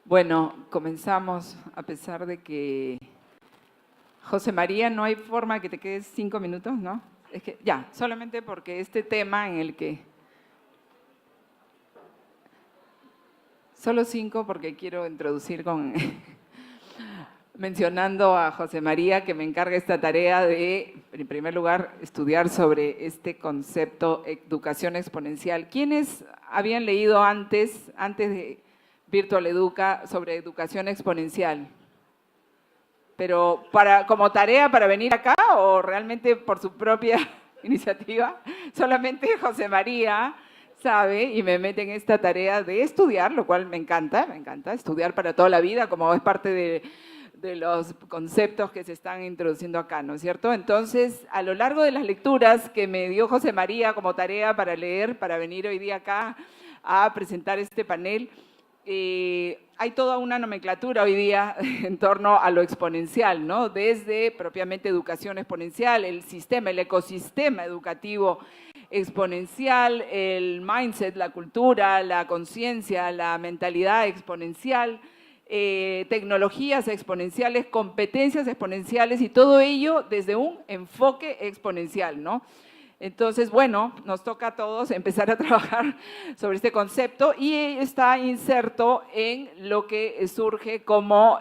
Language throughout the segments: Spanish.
Bueno, comenzamos a pesar de que… José María, no hay forma que te quedes 5 minutos, ¿no? Es que ya, solamente porque este tema en el que… Solo 5 porque quiero introducir con… mencionando a José María que me encarga esta tarea de, en primer lugar, estudiar sobre este concepto educación exponencial. ¿Quiénes habían leído antes de Virtual Educa, sobre educación exponencial? ¿Pero como tarea para venir acá o realmente por su propia iniciativa? Solamente José María sabe y me mete en esta tarea de estudiar, lo cual me encanta estudiar para toda la vida, como es parte de los conceptos que se están introduciendo acá, ¿no es cierto? Entonces, a lo largo de las lecturas que me dio José María como tarea para leer, para venir hoy día acá a presentar este panel, hay toda una nomenclatura hoy día en torno a lo exponencial, ¿no? Desde propiamente educación exponencial, el sistema, el ecosistema educativo exponencial, el mindset, la cultura, la conciencia, la mentalidad exponencial, tecnologías exponenciales, competencias exponenciales y todo ello desde un enfoque exponencial, ¿no? Entonces, bueno, nos toca a todos empezar a trabajar sobre este concepto y está inserto en lo que surge como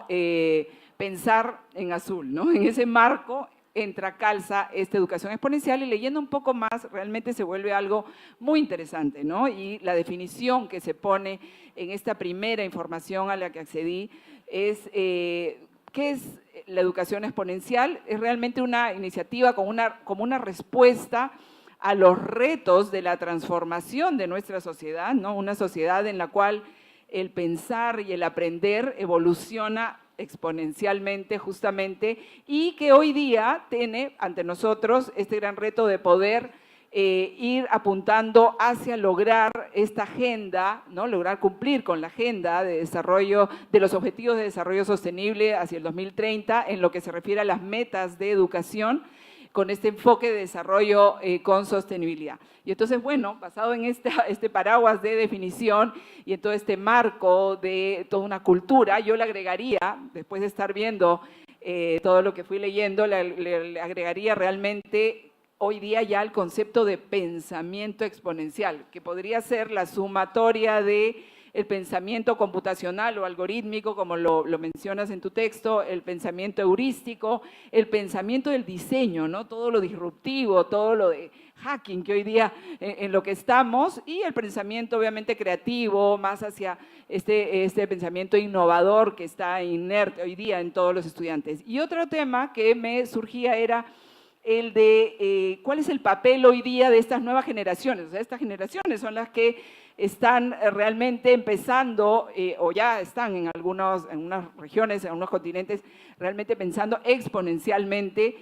pensar en azul, ¿no? En ese marco calza esta educación exponencial y leyendo un poco más realmente se vuelve algo muy interesante, ¿no? Y la definición que se pone en esta primera información a la que accedí es… ¿qué es la educación exponencial? Es realmente una iniciativa como una respuesta a los retos de la transformación de nuestra sociedad, ¿no? Una sociedad en la cual el pensar y el aprender evoluciona exponencialmente justamente y que hoy día tiene ante nosotros este gran reto de poder ir apuntando hacia lograr esta agenda, ¿no? Lograr cumplir con la agenda de desarrollo, de los objetivos de desarrollo sostenible hacia el 2030 en lo que se refiere a las metas de educación con este enfoque de desarrollo con sostenibilidad. Y entonces, bueno, basado en este paraguas de definición y en todo este marco de toda una cultura, yo le agregaría, después de estar viendo todo lo que fui leyendo, le agregaría realmente hoy día ya el concepto de pensamiento exponencial, que podría ser la sumatoria de el pensamiento computacional o algorítmico, como lo mencionas en tu texto, el pensamiento heurístico, el pensamiento del diseño, ¿no? Todo lo disruptivo, todo lo de hacking que hoy día en lo que estamos, y el pensamiento obviamente creativo, más hacia este pensamiento innovador que está inerte hoy día en todos los estudiantes. Y otro tema que me surgía era el de cuál es el papel hoy día de estas nuevas generaciones. O sea, estas generaciones son las que están realmente empezando, o ya están en algunas regiones, en algunos continentes, realmente pensando exponencialmente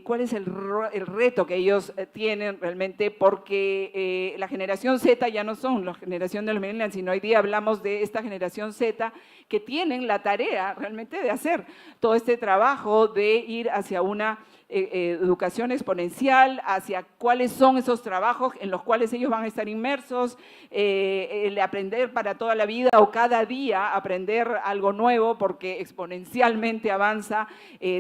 cuál es el reto que ellos tienen realmente, porque la generación Z ya no son la generación de los millennials, sino hoy día hablamos de esta generación Z que tienen la tarea realmente de hacer todo este trabajo de ir hacia una educación exponencial, hacia cuáles son esos trabajos en los cuales ellos van a estar inmersos, el aprender para toda la vida o cada día aprender algo nuevo porque exponencialmente avanza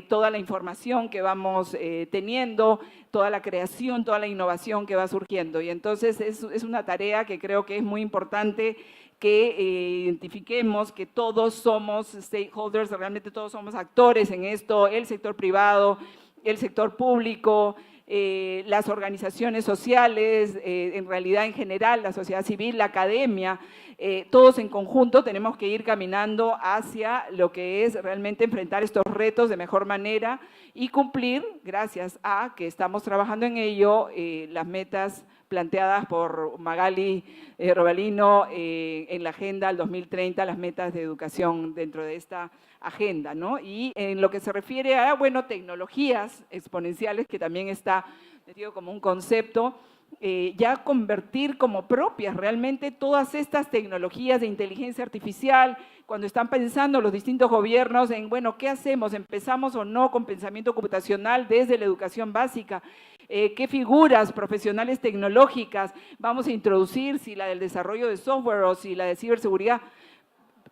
toda la información que vamos teniendo, toda la creación, toda la innovación que va surgiendo. Y entonces es una tarea que creo que es muy importante que identifiquemos que todos somos stakeholders, realmente todos somos actores en esto, el sector privado, el sector público, las organizaciones sociales, en realidad en general, la sociedad civil, la academia, todos en conjunto tenemos que ir caminando hacia lo que es realmente enfrentar estos retos de mejor manera y cumplir, gracias a que estamos trabajando en ello, las metas planteadas por Magali Robalino en la Agenda al 2030, las metas de educación dentro de esta agenda, ¿no? Y en lo que se refiere a, bueno, tecnologías exponenciales, que también está metido como un concepto, ya convertir como propias realmente todas estas tecnologías de inteligencia artificial, cuando están pensando los distintos gobiernos en, bueno, ¿qué hacemos? ¿Empezamos o no con pensamiento computacional desde la educación básica? ¿Qué figuras profesionales tecnológicas vamos a introducir? Si la del desarrollo de software o si la de ciberseguridad.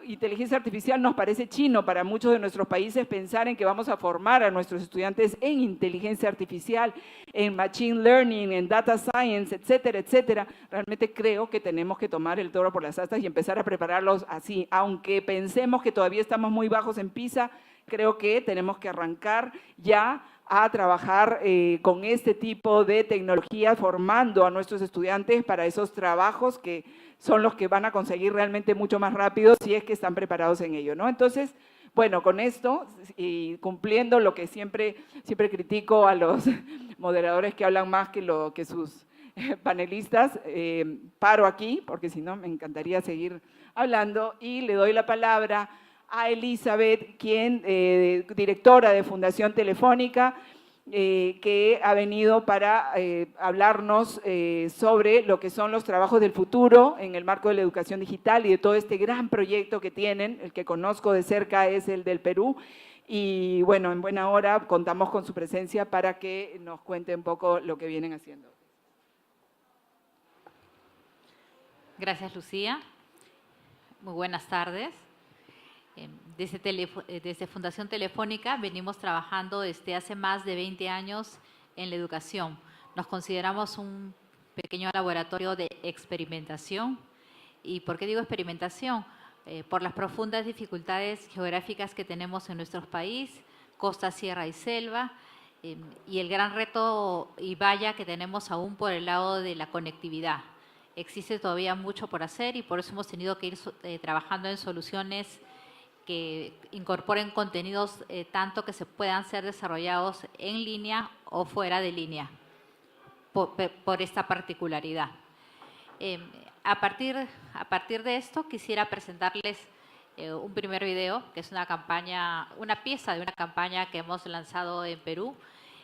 inteligencia artificial nos parece chino para muchos de nuestros países pensar en que vamos a formar a nuestros estudiantes en inteligencia artificial, en machine learning, en data science, etcétera, etcétera. Realmente creo que tenemos que tomar el toro por las astas y empezar a prepararlos así. Aunque pensemos que todavía estamos muy bajos en PISA, creo que tenemos que arrancar ya a trabajar con este tipo de tecnología, formando a nuestros estudiantes para esos trabajos que son los que van a conseguir realmente mucho más rápido si es que están preparados en ello, ¿no? Entonces, bueno, con esto y cumpliendo lo que siempre critico a los moderadores que hablan más que sus panelistas, paro aquí, porque si no me encantaría seguir hablando, y le doy la palabra a Elizabeth, quien, directora de Fundación Telefónica, que ha venido para hablarnos sobre lo que son los trabajos del futuro en el marco de la educación digital y de todo este gran proyecto que tienen. El que conozco de cerca es el del Perú. Y bueno, en buena hora contamos con su presencia para que nos cuente un poco lo que vienen haciendo. Gracias, Lucía. Muy buenas tardes. Desde Fundación Telefónica venimos trabajando desde hace más de 20 años en la educación. Nos consideramos un pequeño laboratorio de experimentación. ¿Y por qué digo experimentación? Por las profundas dificultades geográficas que tenemos en nuestro país, costa, sierra y selva, y el gran reto y valla que tenemos aún por el lado de la conectividad. Existe todavía mucho por hacer y por eso hemos tenido que ir trabajando en soluciones que incorporen contenidos tanto que se puedan ser desarrollados en línea o fuera de línea, por esta particularidad. A partir de esto, quisiera presentarles un primer video, que es una pieza de una campaña que hemos lanzado en Perú,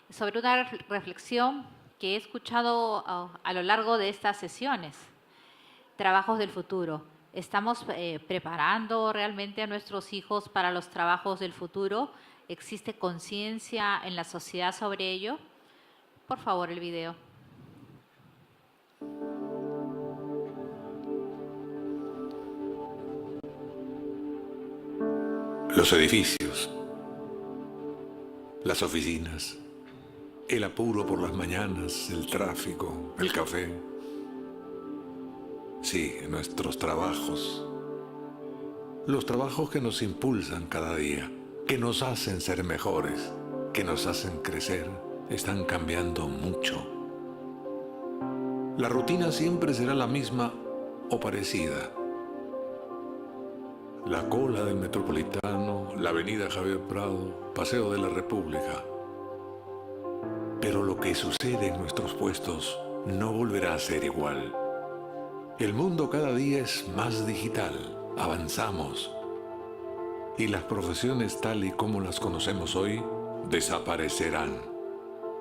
sobre una reflexión que he escuchado a lo largo de estas sesiones. Trabajos del futuro. ¿Estamos preparando realmente a nuestros hijos para los trabajos del futuro? ¿Existe conciencia en la sociedad sobre ello? Por favor, el video. Los edificios, las oficinas, el apuro por las mañanas, el tráfico, el café. Sí, nuestros trabajos. Los trabajos que nos impulsan cada día, que nos hacen ser mejores, que nos hacen crecer, están cambiando mucho. La rutina siempre será la misma o parecida. La cola del Metropolitano, la avenida Javier Prado, Paseo de la República. Pero lo que sucede en nuestros puestos no volverá a ser igual. El mundo cada día es más digital, avanzamos. Y las profesiones tal y como las conocemos hoy desaparecerán.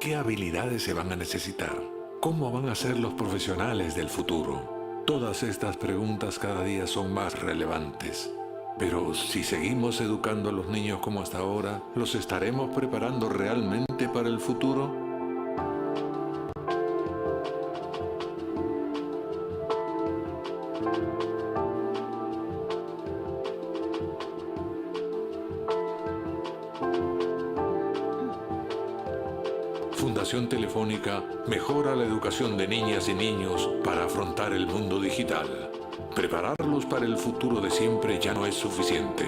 ¿Qué habilidades se van a necesitar? ¿Cómo van a ser los profesionales del futuro? Todas estas preguntas cada día son más relevantes. Pero si seguimos educando a los niños como hasta ahora, ¿los estaremos preparando realmente para el futuro? Fundación Telefónica mejora la educación de niñas y niños para afrontar el mundo digital. Prepararlos para el futuro de siempre ya no es suficiente.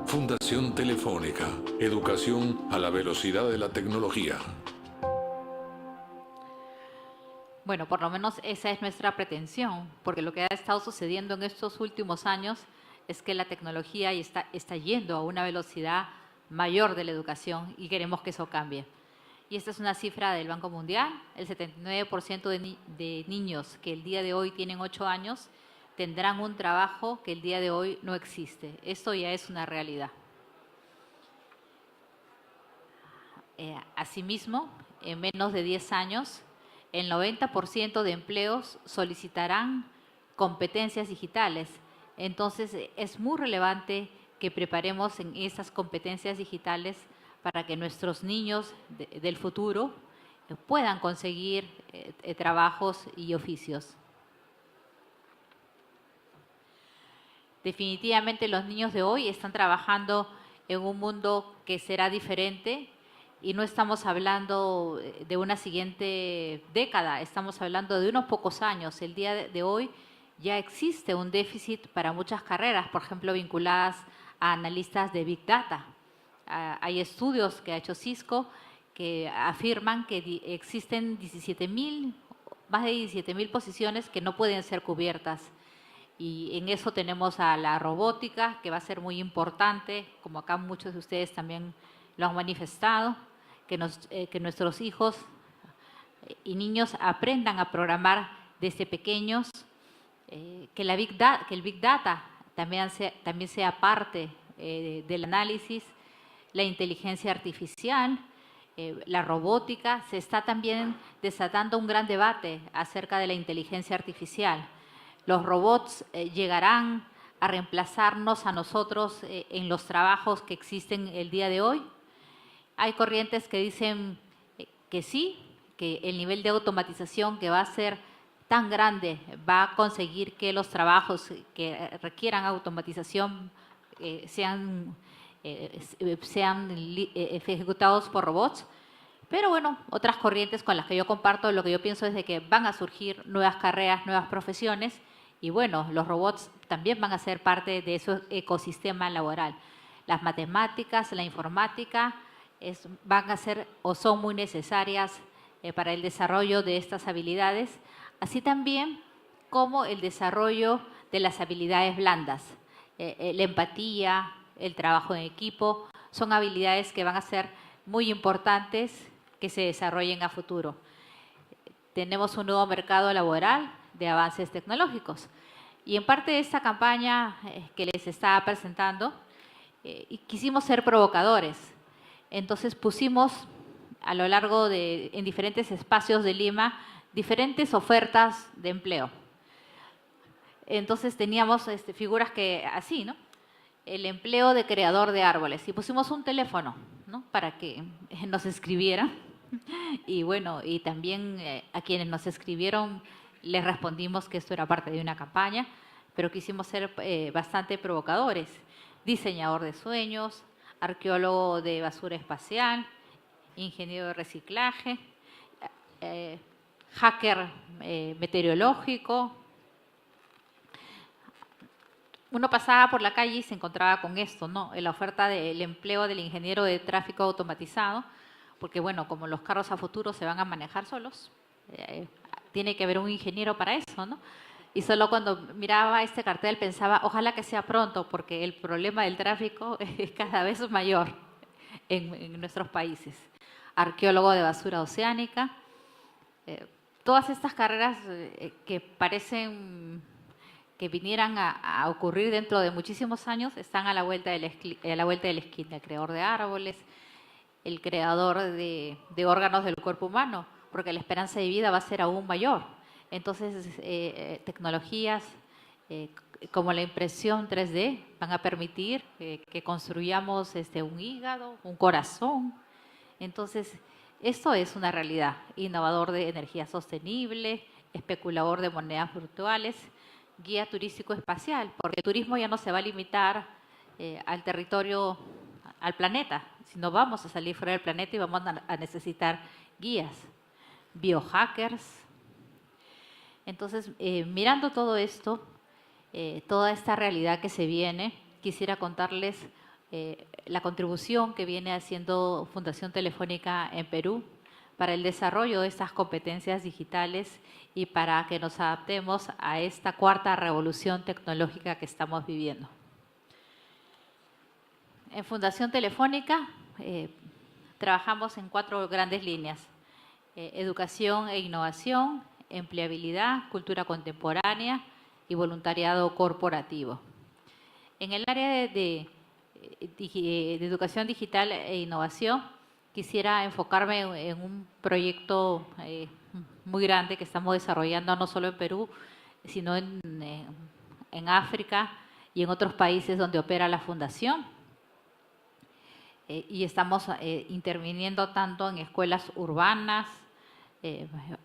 Fundación Telefónica, educación a la velocidad de la tecnología. Bueno, por lo menos esa es nuestra pretensión, porque lo que ha estado sucediendo en estos últimos años es que la tecnología está yendo a una velocidad mayor de la educación y queremos que eso cambie. Y esta es una cifra del Banco Mundial: el 79% de niños que el día de hoy tienen 8 años tendrán un trabajo que el día de hoy no existe. Esto ya es una realidad. Asimismo, en menos de 10 años, el 90% de empleos solicitarán competencias digitales. Entonces, es muy relevante que preparemos en esas competencias digitales para que nuestros niños del futuro puedan conseguir trabajos y oficios. Definitivamente los niños de hoy están trabajando en un mundo que será diferente y no estamos hablando de una siguiente década, estamos hablando de unos pocos años. El día de hoy ya existe un déficit para muchas carreras, por ejemplo, vinculadas a analistas de Big Data. Hay estudios que ha hecho Cisco que afirman que existen más de 17,000 posiciones que no pueden ser cubiertas. Y en eso tenemos a la robótica, que va a ser muy importante, como acá muchos de ustedes también lo han manifestado, que nuestros hijos y niños aprendan a programar desde pequeños, que el Big Data también sea parte del análisis, la inteligencia artificial, la robótica. Se está también desatando un gran debate acerca de la inteligencia artificial. Los robots llegarán a reemplazarnos a nosotros en los trabajos que existen el día de hoy. Hay corrientes que dicen que sí, que el nivel de automatización que va a ser tan grande va a conseguir que los trabajos que requieran automatización sean ejecutados por robots. Pero bueno, otras corrientes con las que yo comparto, lo que yo pienso es de que van a surgir nuevas carreras, nuevas profesiones, y bueno, los robots también van a ser parte de ese ecosistema laboral. Las matemáticas, la informática van a ser o son muy necesarias para el desarrollo de estas habilidades, así también como el desarrollo de las habilidades blandas. La empatía, el trabajo en equipo, son habilidades que van a ser muy importantes que se desarrollen a futuro. Tenemos un nuevo mercado laboral de avances tecnológicos. Y en parte de esta campaña que les estaba presentando, quisimos ser provocadores. Entonces pusimos a lo largo en diferentes espacios de Lima, diferentes ofertas de empleo. Entonces teníamos figuras que así, ¿no? El empleo de creador de árboles. Y pusimos un teléfono, ¿no? Para que nos escribieran. Y bueno, y también a quienes nos escribieron les respondimos que esto era parte de una campaña, pero quisimos ser bastante provocadores. Diseñador de sueños, arqueólogo de basura espacial, ingeniero de reciclaje, hacker meteorológico. Uno pasaba por la calle y se encontraba con esto, ¿no? En la oferta del empleo del ingeniero de tráfico automatizado, porque bueno, como los carros a futuro se van a manejar solos, tiene que haber un ingeniero para eso, ¿no? Y solo cuando miraba este cartel pensaba, ojalá que sea pronto, porque el problema del tráfico es cada vez mayor en nuestros países. Arqueólogo de basura oceánica. Todas estas carreras que parecen que vinieran a ocurrir dentro de muchísimos años están a la vuelta de la esquina. El creador de árboles, el creador de órganos del cuerpo humano, porque la esperanza de vida va a ser aún mayor. Entonces, tecnologías como la impresión 3D van a permitir que construyamos un hígado, un corazón. Entonces, esto es una realidad. Innovador de energía sostenible, especulador de monedas virtuales, guía turístico espacial, porque el turismo ya no se va a limitar al territorio, al planeta, sino vamos a salir fuera del planeta y vamos a necesitar guías. Biohackers. Entonces, mirando todo esto, toda esta realidad que se viene, quisiera contarles la contribución que viene haciendo Fundación Telefónica en Perú para el desarrollo de estas competencias digitales y para que nos adaptemos a esta cuarta revolución tecnológica que estamos viviendo. En Fundación Telefónica trabajamos en 4 grandes líneas: educación e innovación, empleabilidad, cultura contemporánea y voluntariado corporativo. En el área de educación digital e innovación, quisiera enfocarme en un proyecto muy grande que estamos desarrollando no solo en Perú, sino en África y en otros países donde opera la Fundación. Y estamos interviniendo tanto en escuelas urbanas,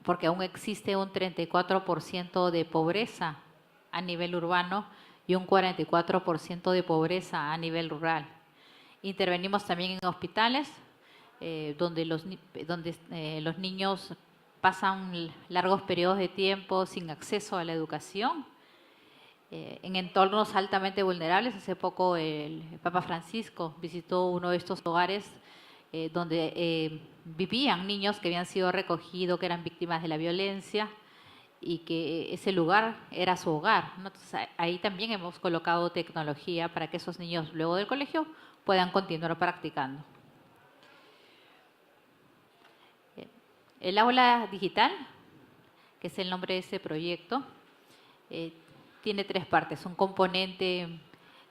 porque aún existe un 34% de pobreza a nivel urbano, y un 44% de pobreza a nivel rural. Intervenimos también en hospitales, donde los niños pasan largos periodos de tiempo sin acceso a la educación, en entornos altamente vulnerables. Hace poco el Papa Francisco visitó uno de estos hogares donde vivían niños que habían sido recogidos, que eran víctimas de la violencia, y que ese lugar era su hogar, ¿no? Entonces, ahí también hemos colocado tecnología para que esos niños luego del colegio puedan continuar practicando. El aula digital, que es el nombre de este proyecto, tiene 3 partes. Un componente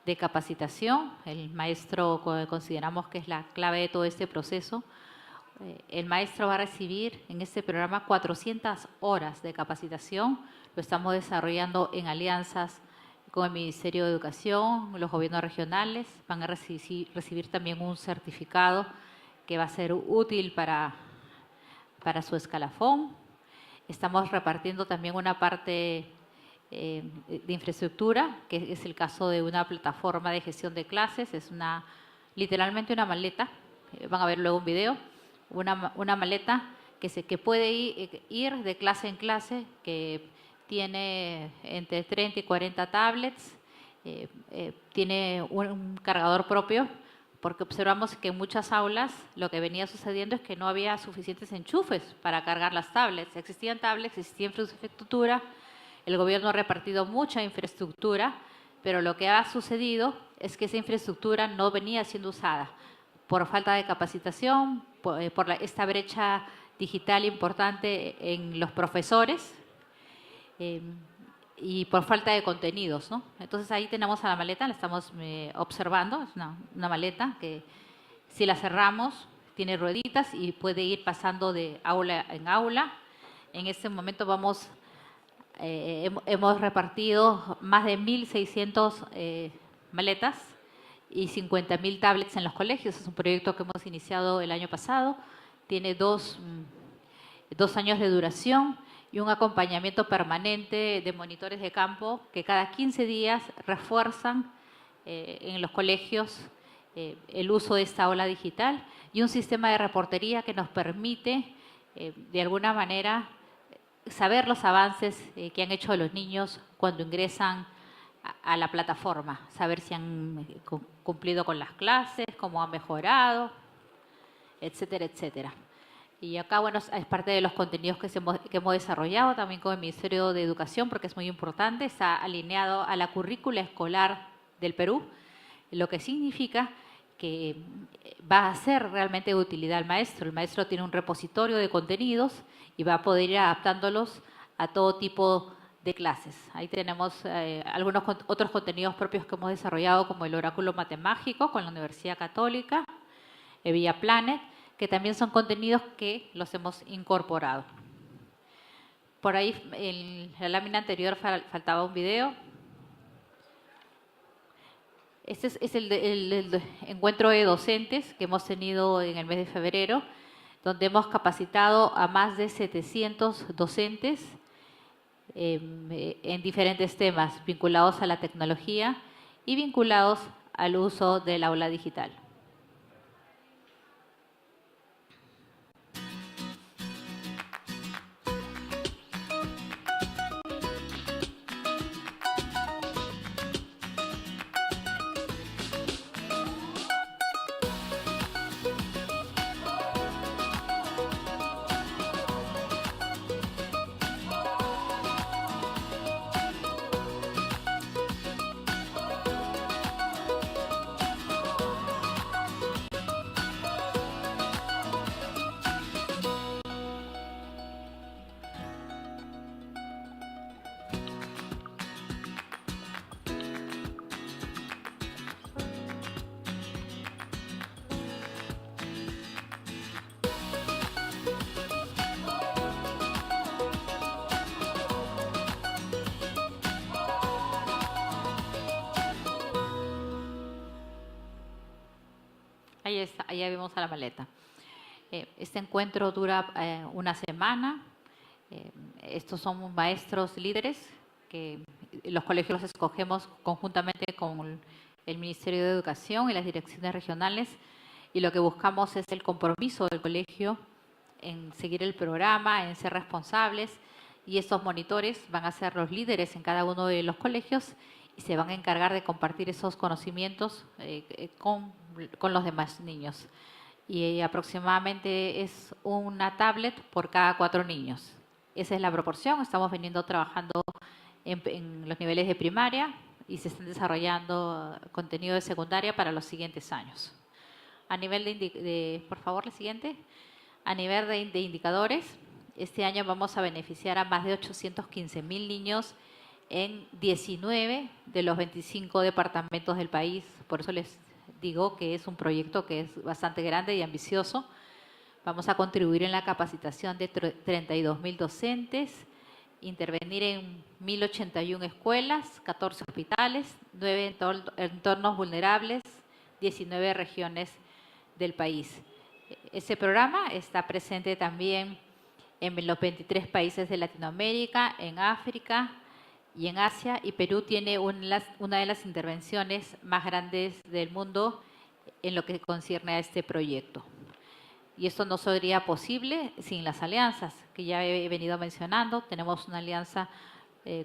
de capacitación. El maestro consideramos que es la clave de todo este proceso. El maestro va a recibir en este programa 400 horas de capacitación. Lo estamos desarrollando en alianzas con el Ministerio de Educación, los gobiernos regionales. Van a recibir también un certificado que va a ser útil para su escalafón. Estamos repartiendo también una parte de infraestructura, que es el caso de una plataforma de gestión de clases. Es literalmente una maleta, van a ver luego un video, una maleta que puede ir de clase en clase, que tiene entre 30 y 40 tablets, tiene un cargador propio, porque observamos que en muchas aulas lo que venía sucediendo es que no había suficientes enchufes para cargar las tablets. Existían tablets, existía infraestructura, el gobierno ha repartido mucha infraestructura, pero lo que ha sucedido es que esa infraestructura no venía siendo usada por falta de capacitación, por esta brecha digital importante en los profesores y por falta de contenidos, ¿no? Entonces ahí tenemos a la maleta, la estamos observando, es una maleta que si la cerramos tiene rueditas y puede ir pasando de aula en aula. En este momento hemos repartido más de 1.600 maletas y 50.000 tablets en los colegios. Es un proyecto que hemos iniciado el año pasado, tiene dos años de duración y un acompañamiento permanente de monitores de campo que cada 15 días refuerzan en los colegios el uso de esta aula digital, y un sistema de reportería que nos permite de alguna manera saber los avances que han hecho los niños cuando ingresan a la plataforma, saber si han cumplido con las clases, cómo han mejorado, etcétera, etcétera. Y acá, bueno, es parte de los contenidos que hemos desarrollado también con el Ministerio de Educación, porque es muy importante, está alineado a la currícula escolar del Perú, lo que significa que va a ser realmente de utilidad al maestro. El maestro tiene un repositorio de contenidos y va a poder ir adaptándolos a todo tipo de clases. Ahí tenemos algunos otros contenidos propios que hemos desarrollado, como el oráculo matemático con la Universidad Católica, Vía Planet, que también son contenidos que los hemos incorporado. Por ahí, en la lámina anterior faltaba un video. Este es el encuentro de docentes que hemos tenido en el mes de febrero, donde hemos capacitado a más de 700 docentes en diferentes temas vinculados a la tecnología y vinculados al uso del aula digital. Ahí está, ahí vemos a la maleta. Este encuentro dura una semana. Estos son maestros líderes que los colegios los escogemos conjuntamente con el Ministerio de Educación y las direcciones regionales, y lo que buscamos es el compromiso del colegio en seguir el programa, en ser responsables, y estos monitores van a ser los líderes en cada uno de los colegios y se van a encargar de compartir esos conocimientos con los demás niños. Y aproximadamente es una tablet por cada 4 niños. Esa es la proporción. Estamos veniendo trabajando en los niveles de primaria y se están desarrollando contenido de secundaria para los siguientes años. A nivel por favor, la siguiente. A nivel de indicadores, este año vamos a beneficiar a más de 815.000 niños en 19 de los 25 departamentos del país. Por eso les digo que es un proyecto que es bastante grande y ambicioso. Vamos a contribuir en la capacitación de 32.000 docentes, intervenir en 1.081 escuelas, 14 hospitales, 9 entornos vulnerables, 19 regiones del país. Este programa está presente también en los 23 países de Latinoamérica, en África y en Asia, y Perú tiene una de las intervenciones más grandes del mundo en lo que concierne a este proyecto. Y esto no sería posible sin las alianzas que ya he venido mencionando. Tenemos una alianza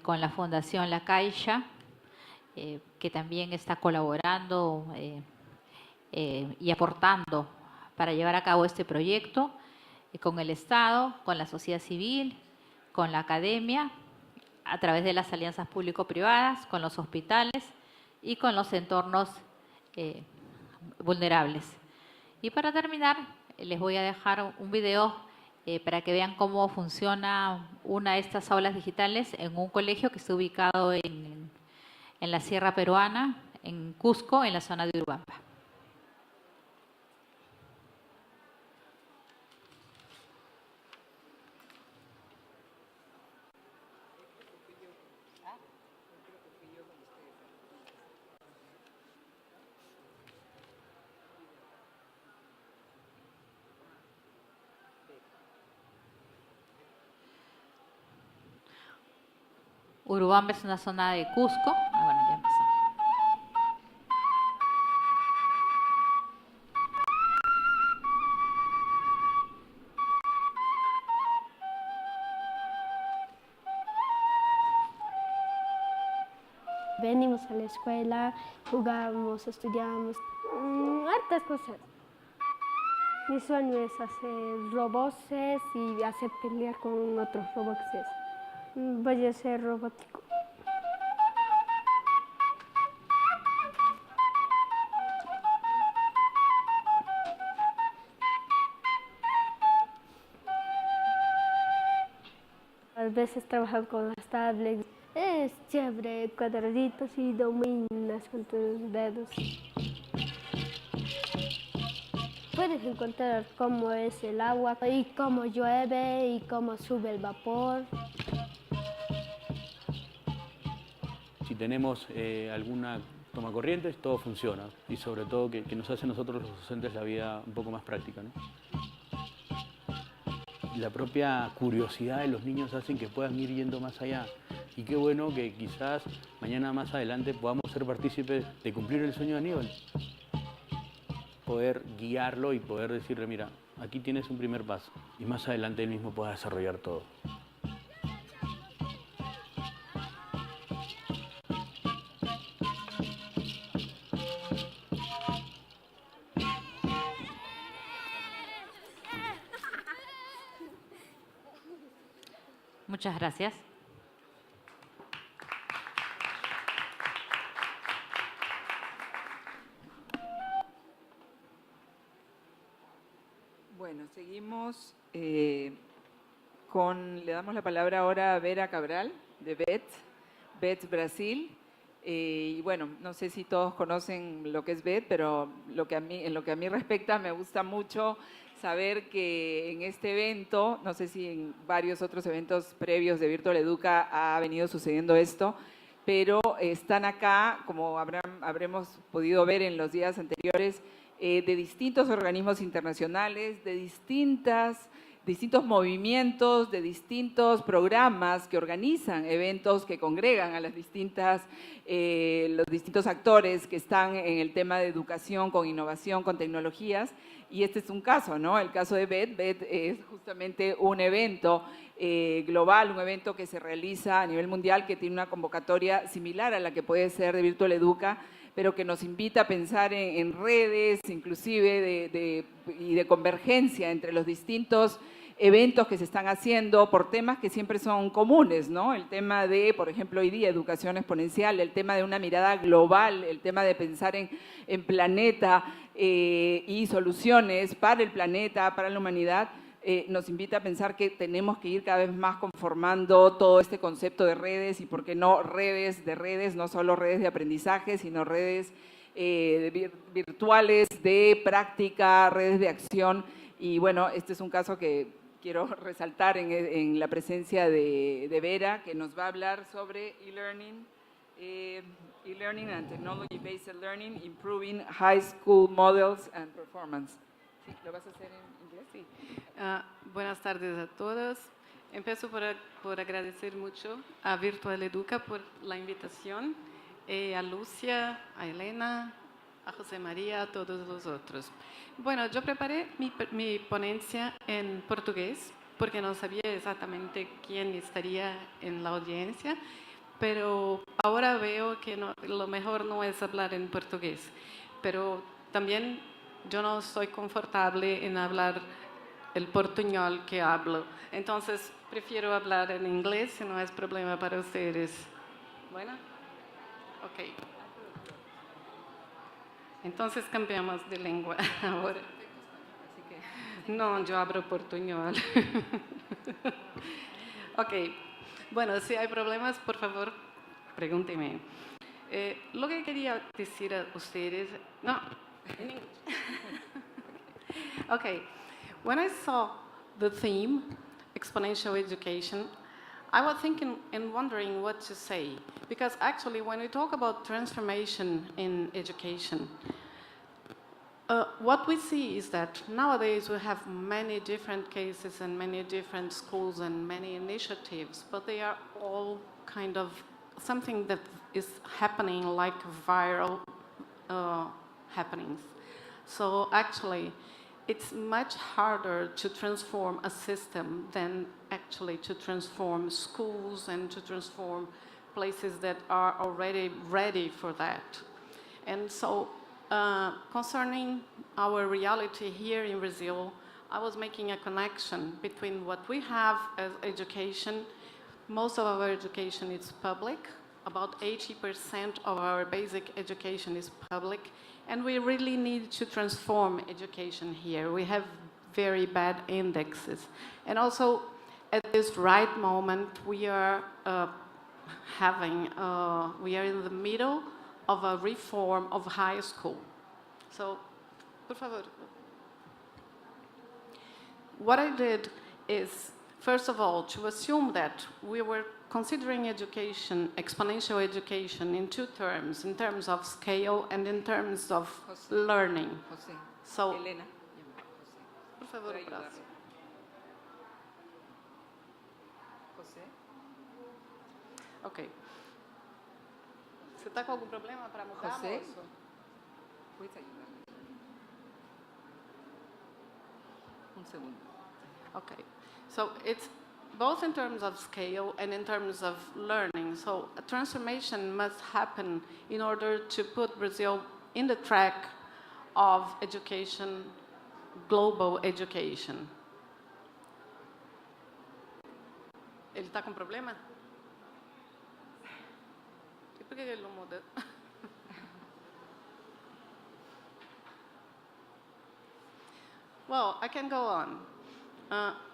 con la Fundación La Caixa, que también está colaborando y aportando para llevar a cabo este proyecto, con el Estado, con la sociedad civil, con la academia, a través de las alianzas público-privadas, con los hospitales y con los entornos vulnerables. Y para terminar, les voy a dejar un video para que vean cómo funciona una de estas aulas digitales en un colegio que está ubicado en la Sierra Peruana, en Cusco, en la zona de Urubamba. Urubamba es una zona de Cusco. Bueno, ya empezamos. Venimos a la escuela, jugamos, estudiamos, hartas cosas. Mi sueño es hacer robots y hacer pelear con otros robots. Voy a ser robótico. A veces trabajar con las tablets. Es chévere, cuadraditos y dominas con tus dedos. Puedes encontrar cómo es el agua y cómo llueve y cómo sube el vapor. Si tenemos alguna toma corrientes, todo funciona y sobre todo que nos hace a nosotros los docentes la vida un poco más práctica, ¿no? La propia curiosidad de los niños hacen que puedan ir yendo más allá. Y qué bueno que quizás mañana más adelante podamos ser partícipes de cumplir el sueño de Aníbal. Poder guiarlo y poder decirle, mira, aquí tienes un primer paso. Y más adelante él mismo pueda desarrollar todo. Muchas gracias. Bueno, seguimos le damos la palabra ahora a Vera Cabral, de BET Brasil. Y bueno, no sé si todos conocen lo que es BET, pero en lo que a mí respecta, me gusta mucho saber que en este evento, no sé si en varios otros eventos previos de Virtual Educa ha venido sucediendo esto, pero están acá, como habremos podido ver en los días anteriores, de distintos organismos internacionales, de distintas distintos movimientos, de distintos programas que organizan eventos que congregan a las los distintos actores que están en el tema de educación, con innovación, con tecnologías. Y este es un caso, ¿no? El caso de BED. BED es justamente un evento global, un evento que se realiza a nivel mundial, que tiene una convocatoria similar a la que puede ser de Virtual Educa, pero que nos invita a pensar en redes, inclusive y de convergencia entre los distintos eventos que se están haciendo por temas que siempre son comunes, ¿no? El tema de, por ejemplo, hoy día, educación exponencial, el tema de una mirada global, el tema de pensar en planeta y soluciones para el planeta, para la humanidad, nos invita a pensar que tenemos que ir cada vez más conformando todo este concepto de redes y, ¿por qué no, redes de redes? No solo redes de aprendizaje, sino redes virtuales de práctica, redes de acción. Y bueno, este es un caso que quiero resaltar en la presencia de Vera, que nos va a hablar sobre e-learning, e-learning and technology-based learning, improving high school models and performance. ¿Sí? ¿Lo vas a hacer en inglés? Sí. Buenas tardes a todos. Empiezo por agradecer mucho a Virtual Educa por la invitación, a Lucia, a Elena, a José María, a todos los otros. Bueno, yo preparé mi ponencia en portugués porque no sabía exactamente quién estaría en la audiencia, pero ahora veo que lo mejor no es hablar en portugués, pero también yo no soy confortable en hablar el portuñol que hablo, entonces prefiero hablar en inglés si no es problema para ustedes. Bueno, ok. Entonces cambiamos de lengua ahora. No, yo hablo portuñol. Ok. Bueno, si hay problemas, por favor, pregúnteme. Lo que quería decir a ustedes... No, en inglés. Okay. When I saw the theme, exponential education, I was thinking and wondering what to say. Because actually, when we talk about transformation in education, what we see is that nowadays we have many different cases and many different schools and many initiatives, but they are all kind of something that is happening like viral happenings. So actually, it's much harder to transform a system than actually to transform schools and to transform places that are already ready for that. And so concerning our reality here in Brazil, I was making a connection between what we have as education. Most of our education is public. About 80% of our basic education is public. And we really need to transform education here. We have very bad indexes. And also, at this right moment, we are we are in the middle of a reform of high school. So, por favor. What I did is, first of all, to assume that we were considering education, exponential education, in two terms, in terms of scale and in terms of learning. José. So, Elena. por favor, José. José. Ok. ¿Você está com algum problema para mudar, José. moço? ¿Puedes ayudarme? Un segundo. Okay, so it's both in terms of scale and in terms of learning. So a transformation must happen in order to put Brazil in the track of education, global education. Ele está com problema? E por que ele não muda? Well, I can go on.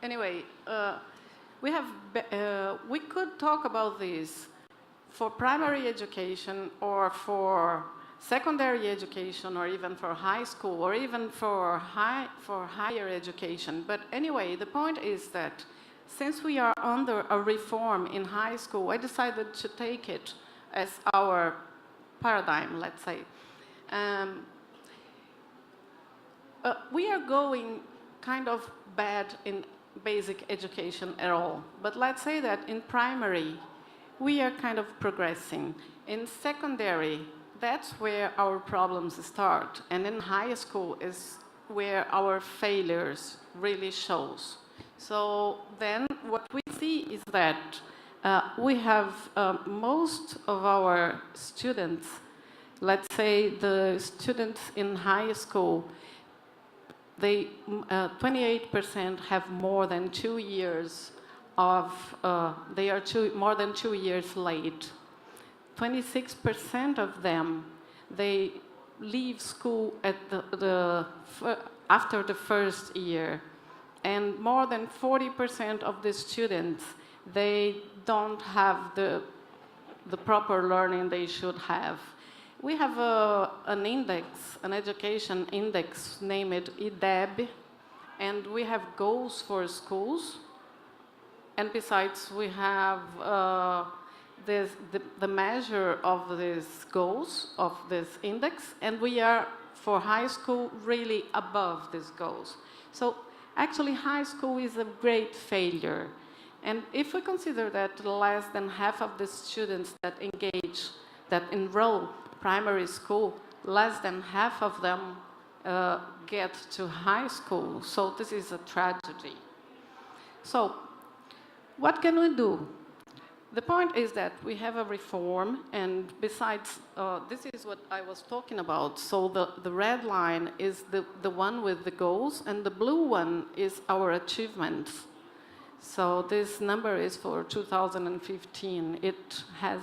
Anyway, we could talk about this for primary education or for secondary education or even for high school or even for higher education. But anyway, the point is that since we are under a reform in high school, I decided to take it as our paradigm, let's say. We are going kind of bad in basic education at all. But let's say that in primary, we are kind of progressing. In secondary, that's where our problems start. And in high school is where our failures really shows. So then what we see is that we have most of our students, let's say the students in high school, they 28% have more than 2 years of, they are more than 2 years late. 26% of them, they leave school at after the first year. And more than 40% of the students, they don't have the proper learning they should have. We have an index, an education index named IDEB, and we have goals for schools. And besides, we have the measure of these goals, of this index, and we are, for high school, really above these goals. So actually, high school is a great failure. And if we consider that less than half of the students that engage, that enroll primary school, less than half of them get to high school. So this is a tragedy. So what can we do? The point is that we have a reform, and besides, this is what I was talking about. So the red line is the one with the goals, and the blue one is our achievements. So this number is for 2015. It has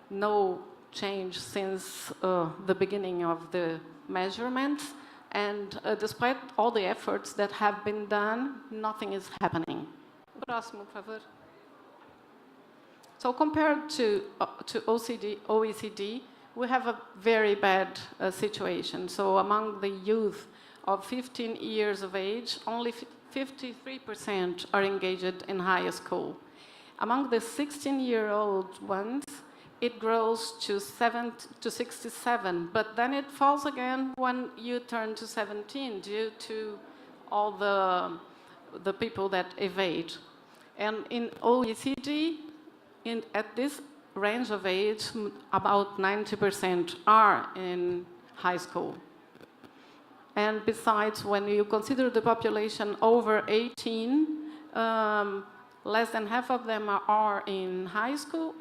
no change since the beginning of the measurements, and despite all the efforts that have been done, nothing is happening. Próximo, por favor. So compared to OECD, we have a very bad situation. So among the youth of 15 years of age, only 53% are engaged in high school. Among the 16-year-old ones, it grows to 67, but then it falls again when you turn to 17 due to all the people that evade. And in OECD, at this range of age, about 90% are in high school. And besides, when you consider the population over 18, less than half of them are in high school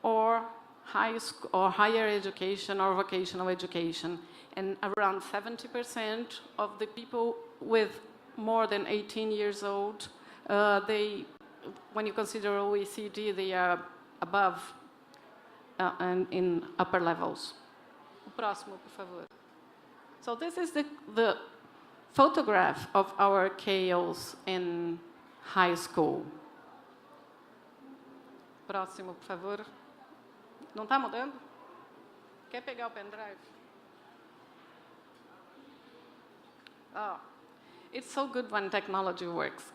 or higher education or vocational education. And around 70% of the people with more than 18 years old, when you consider OECD, they are above and in upper levels. O próximo, por favor. So this is the photograph of our KOs in high school. Próximo, por favor. Não está mudando? Quer pegar o pendrive? Oh, it's so good when technology works.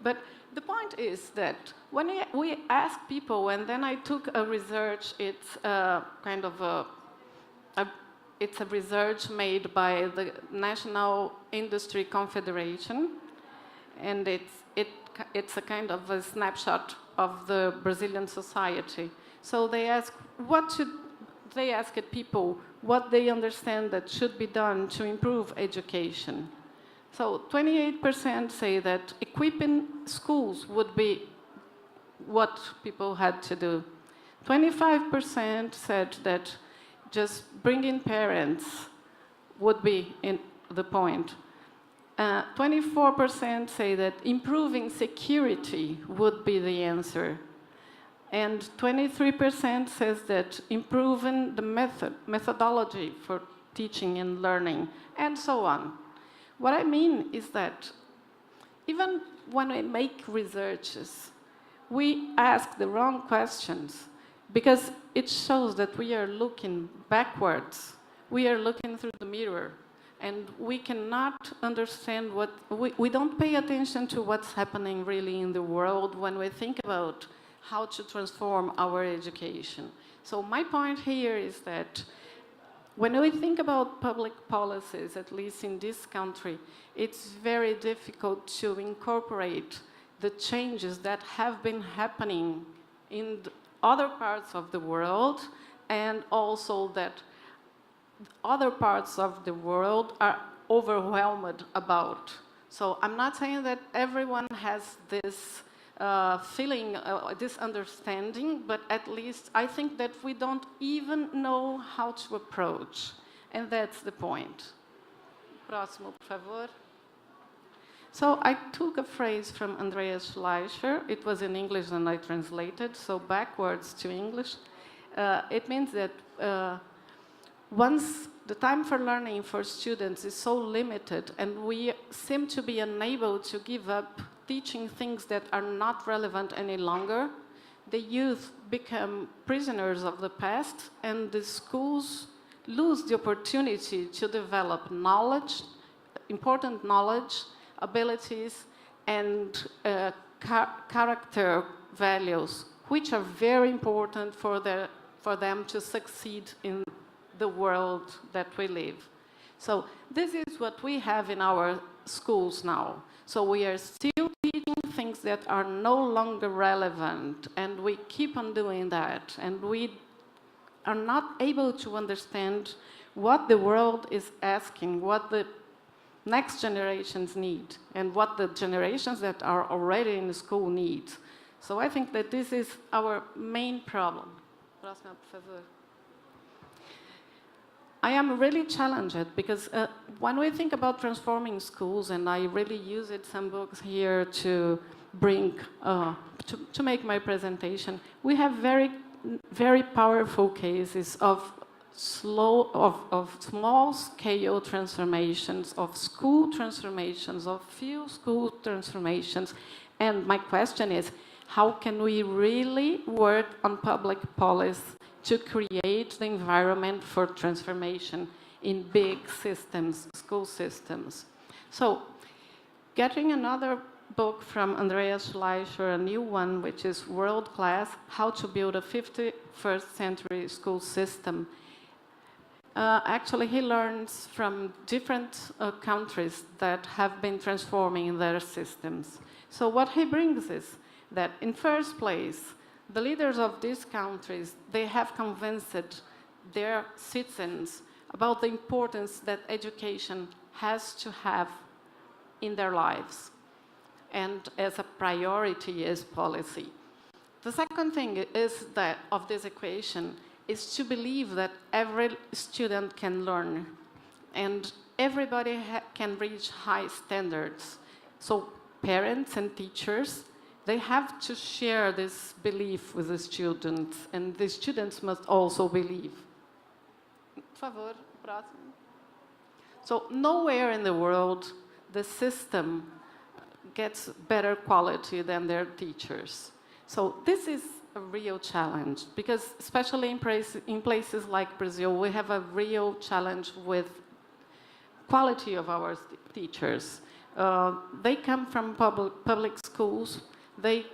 But the point is that when we ask people, and then I took a research, it's kind of it's a research made by the National Industry Confederation, and it's a kind of a snapshot of the Brazilian society. So they asked people what they understand that should be done to improve education. So 28% say that equipping schools would be what people had to do. 25% said that just bringing parents would be in the point. 24% say that improving security would be the answer. And 23% says that improving the methodology for teaching and learning, and so on. What I mean is that even when we make researches, we ask the wrong questions because it shows that we are looking backwards. We are looking through the mirror, and we cannot understand we don't pay attention to what's happening really in the world when we think about how to transform our education. So my point here is that when we think about public policies, at least in this country, it's very difficult to incorporate the changes that have been happening in other parts of the world, and also that other parts of the world are overwhelmed about. So I'm not saying that everyone has this feeling, this understanding, but at least I think that we don't even know how to approach, and that's the point. Próximo, por favor. So I took a phrase from Andreas Schleicher. It was in English and I translated, so backwards to English. It means that once the time for learning for students is so limited and we seem to be unable to give up teaching things that are not relevant any longer, the youth become prisoners of the past and the schools lose the opportunity to develop knowledge, important knowledge, abilities, and character values, which are very important for them to succeed in the world that we live. So this is what we have in our schools now. So we are still teaching things that are no longer relevant, and we keep on doing that, and we are not able to understand what the world is asking, what the next generations need, and what the generations that are already in school need. So I think that this is our main problem. Próxima, por favor. I am really challenged because when we think about transforming schools, and I really used some books here to bring, to make my presentation, we have very, very powerful cases of small-scale transformations, of school transformations, of few school transformations. And my question is, how can we really work on public policy to create the environment for transformation in big systems, school systems? So, getting another book from Andreas Schleicher, a new one, which is World Class, How to Build a 51st Century School System. Actually, he learns from different countries that have been transforming their systems. So what he brings is that, in first place, the leaders of these countries, they have convinced their citizens about the importance that education has to have in their lives, and as a priority as policy. The second thing is that of this equation is to believe that every student can learn and everybody can reach high standards. So parents and teachers, they have to share this belief with the students, and the students must also believe. Por favor, próximo. So nowhere in the world the system gets better quality than their teachers. So this is a real challenge, because especially in places like Brazil, we have a real challenge with quality of our teachers. They come from public schools. They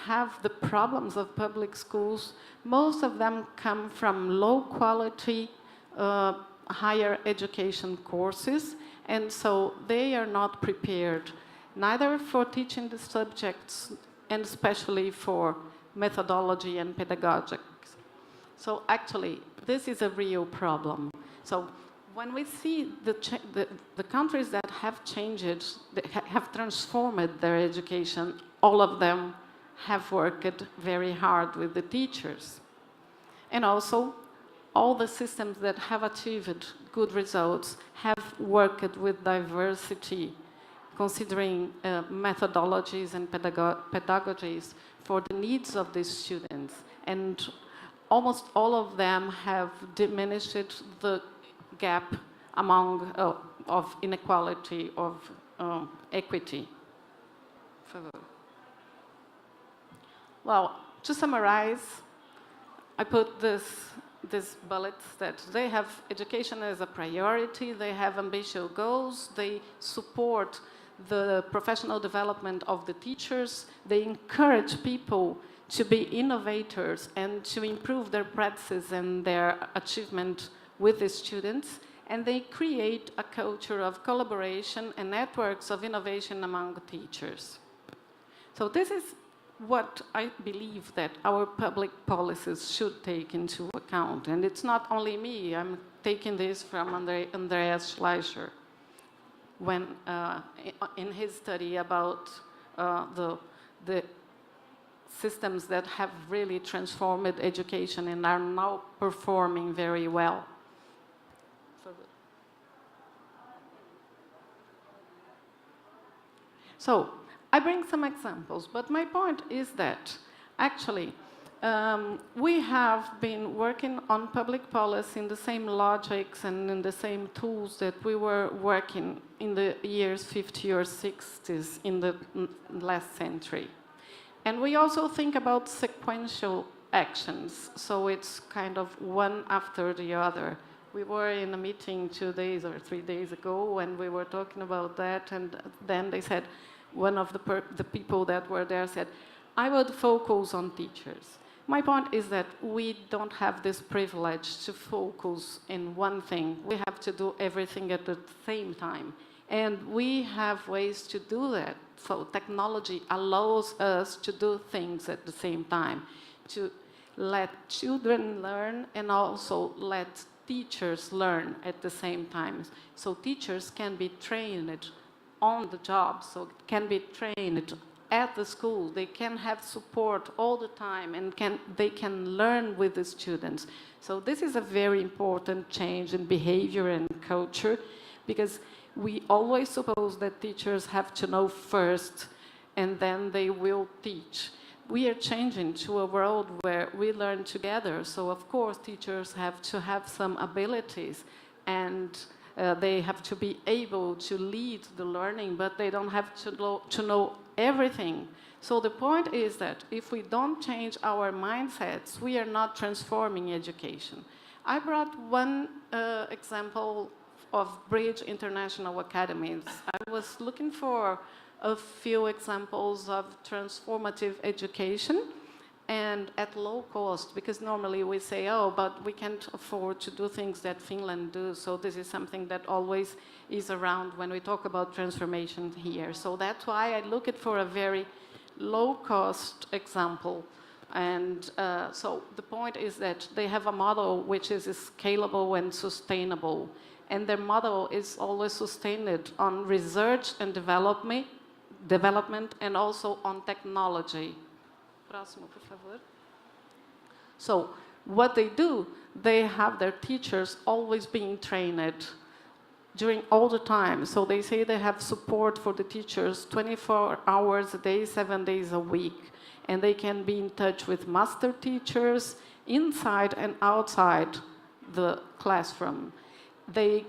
have the problems of public schools. Most of them come from low quality higher education courses, and so they are not prepared neither for teaching the subjects and especially for methodology and pedagogics. So actually, this is a real problem. So when we see the countries that have changed, that have transformed their education, all of them have worked very hard with the teachers. And also, all the systems that have achieved good results have worked with diversity, considering methodologies and pedagogies for the needs of the students. And almost all of them have diminished the gap among of inequality, of equity. Well, to summarize, I put these bullets that they have education as a priority, they have ambitious goals, they support the professional development of the teachers, they encourage people to be innovators and to improve their practices and their achievement with the students, and they create a culture of collaboration and networks of innovation among teachers. So this is what I believe that our public policies should take into account. And it's not only me, I'm taking this from Andreas Schleicher when in his study about the systems that have really transformed education and are now performing very well. So I bring some examples, but my point is that actually we have been working on public policy in the same logics and in the same tools that we were working in the years 50 or 60s in the last century. And we also think about sequential actions, so it's kind of one after the other. We were in a meeting 2 days or 3 days ago, and we were talking about that, and then they said, one of the people that were there said, I would focus on teachers. My point is that we don't have this privilege to focus in one thing. We have to do everything at the same time. And we have ways to do that. So technology allows us to do things at the same time, to let children learn and also let teachers learn at the same time. So teachers can be trained on the job, so can be trained at the school. They can have support all the time and they can learn with the students. So this is a very important change in behavior and culture, because we always suppose that teachers have to know first and then they will teach. We are changing to a world where we learn together. So of course teachers have to have some abilities, and they have to be able to lead the learning, but they don't have to know everything. So the point is that if we don't change our mindsets, we are not transforming education. I brought one example of Bridge International Academies. I was looking for a few examples of transformative education and at low cost, because normally we say, oh, but we can't afford to do things that Finland do. So this is something that always is around when we talk about transformation here. So that's why I look at for a very low cost example. And so the point is that they have a model which is scalable and sustainable. And their model is always sustained on research and development and also on technology. Próximo, por favor. So what they do, they have their teachers always being trained during all the time. So they say they have support for the teachers 24 hours a day, 7 days a week. And they can be in touch with master teachers inside and outside the classroom. They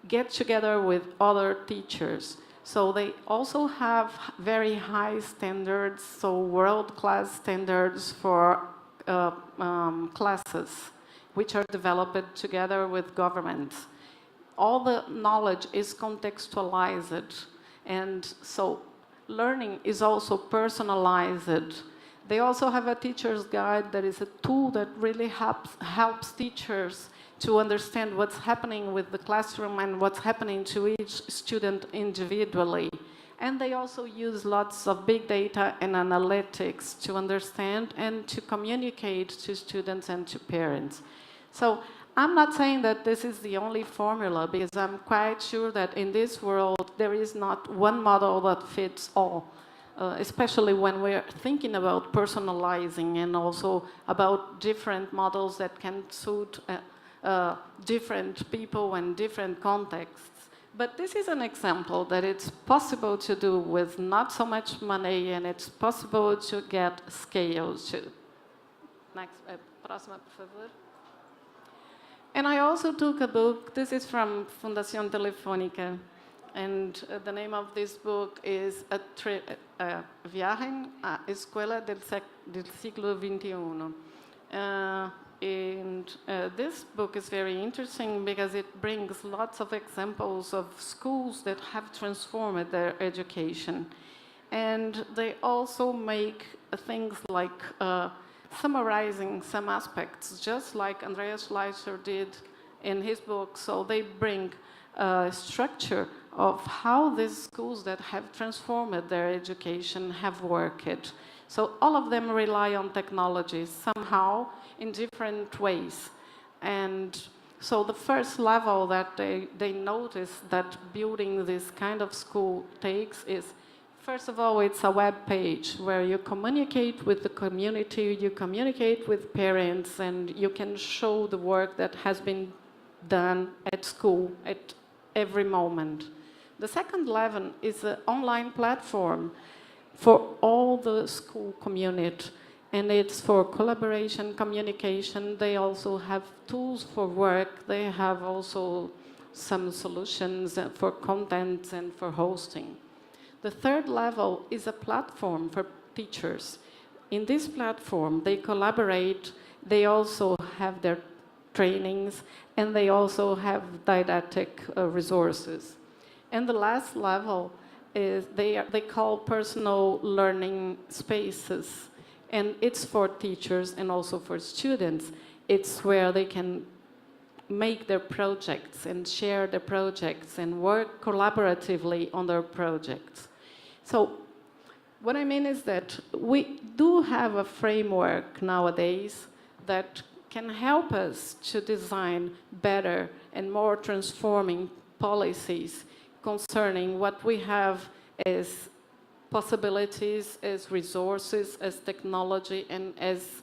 get together with other teachers. So they also have very high standards, so world-class standards for classes, which are developed together with governments. All the knowledge is contextualized, and so learning is also personalized. They also have a teacher's guide that is a tool that really helps teachers to understand what's happening with the classroom and what's happening to each student individually. And they also use lots of big data and analytics to understand and to communicate to students and to parents. So I'm not saying that this is the only formula, because I'm quite sure that in this world there is not one model that fits all. Especially when we're thinking about personalizing and also about different models that can suit different people and different contexts. But this is an example that it's possible to do with not so much money, and it's possible to get scale too. Next, próxima, por favor. And I also took a book, this is from Fundación Telefónica, and the name of this book is Viagem à Escola del Siglo XXI. And this book is very interesting because it brings lots of examples of schools that have transformed their education. And they also make things like summarizing some aspects, just like Andreas Schleicher did in his book. So they bring a structure of how these schools that have transformed their education have worked. So all of them rely on technology somehow in different ways. And so the first level that they notice that building this kind of school takes is, first of all, it's a web page where you communicate with the community, you communicate with parents, and you can show the work that has been done at school at every moment. The second level is an online platform for all the school community, and it's for collaboration, communication. They also have tools for work. They have also some solutions for content and for hosting. The third level is a platform for teachers. In this platform, they collaborate. They also have their trainings, and they also have didactic resources. And the last level is they call personal learning spaces. And it's for teachers and also for students. It's where they can make their projects and share their projects and work collaboratively on their projects. So what I mean is that we do have a framework nowadays that can help us to design better and more transforming policies concerning what we have as possibilities, as resources, as technology, and as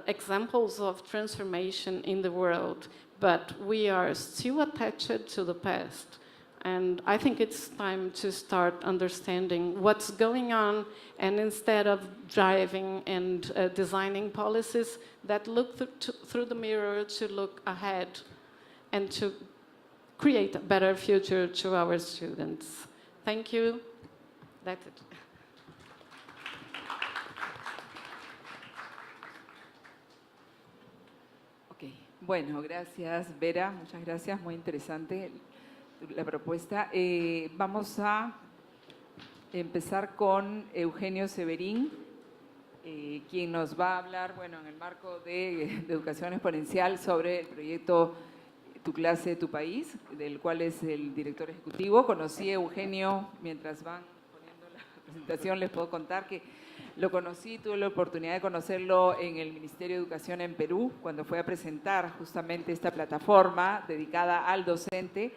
examples of transformation in the world. But we are still attached to the past. And I think it's time to start understanding what's going on, and instead of driving and designing policies that look through the mirror, to look ahead and to create a better future to our students. Thank you. That's it. Ok, bueno, gracias Vera, muchas gracias, muy interesante la propuesta. Vamos a empezar con Eugenio Severín, quien nos va a hablar, bueno, en el marco de educación exponencial, sobre el proyecto Tu clase, tu país, del cual es el director ejecutivo. Conocí a Eugenio, mientras van poniendo la presentación, les puedo contar que lo conocí, tuve la oportunidad de conocerlo en el Ministerio de Educación en Perú, cuando fue a presentar justamente esta plataforma dedicada al docente.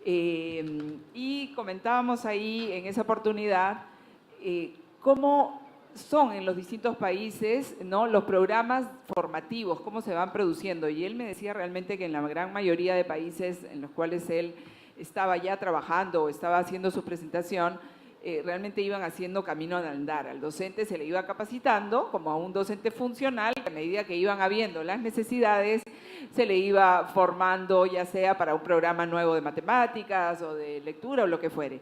Y comentábamos ahí en esa oportunidad cómo son en los distintos países, ¿no?, los programas formativos, cómo se van produciendo. Y él me decía realmente que en la gran mayoría de países en los cuales él estaba ya trabajando o estaba haciendo su presentación, realmente iban haciendo camino al andar. Al docente se le iba capacitando como a un docente funcional, a medida que iban habiendo las necesidades, se le iba formando, ya sea para un programa nuevo de matemáticas o de lectura o lo que fuere.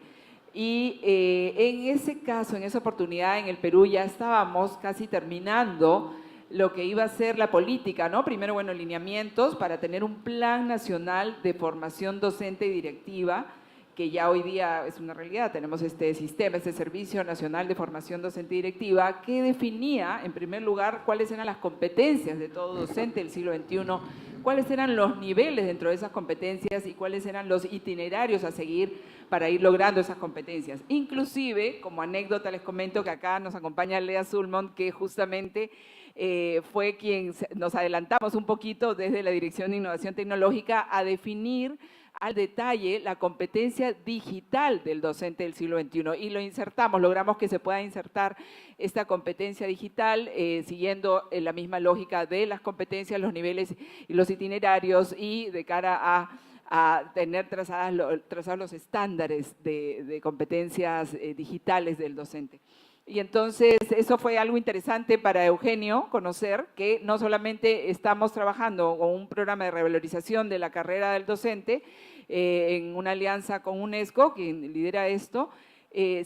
Y en ese caso, en esa oportunidad, en el Perú ya estábamos casi terminando lo que iba a ser la política, ¿no? Primero, bueno, lineamientos para tener un plan nacional de formación docente y directiva, que ya hoy día es una realidad. Tenemos este sistema, este Servicio Nacional de Formación Docente y Directiva, que definía, en primer lugar, cuáles eran las competencias de todo docente del siglo XXI, cuáles eran los niveles dentro de esas competencias y cuáles eran los itinerarios a seguir para ir logrando esas competencias. Inclusive, como anécdota, les comento que acá nos acompaña Lea Sulmond, que justamente fue quien nos adelantamos un poquito desde la Dirección de Innovación Tecnológica a definir al detalle la competencia digital del docente del siglo XXI, y lo insertamos, logramos que se pueda insertar esta competencia digital siguiendo la misma lógica de las competencias, los niveles y los itinerarios, y de cara a tener trazados los estándares de competencias digitales del docente. Y entonces eso fue algo interesante para Eugenio conocer, que no solamente estamos trabajando con un programa de revalorización de la carrera del docente en una alianza con UNESCO, quien lidera esto,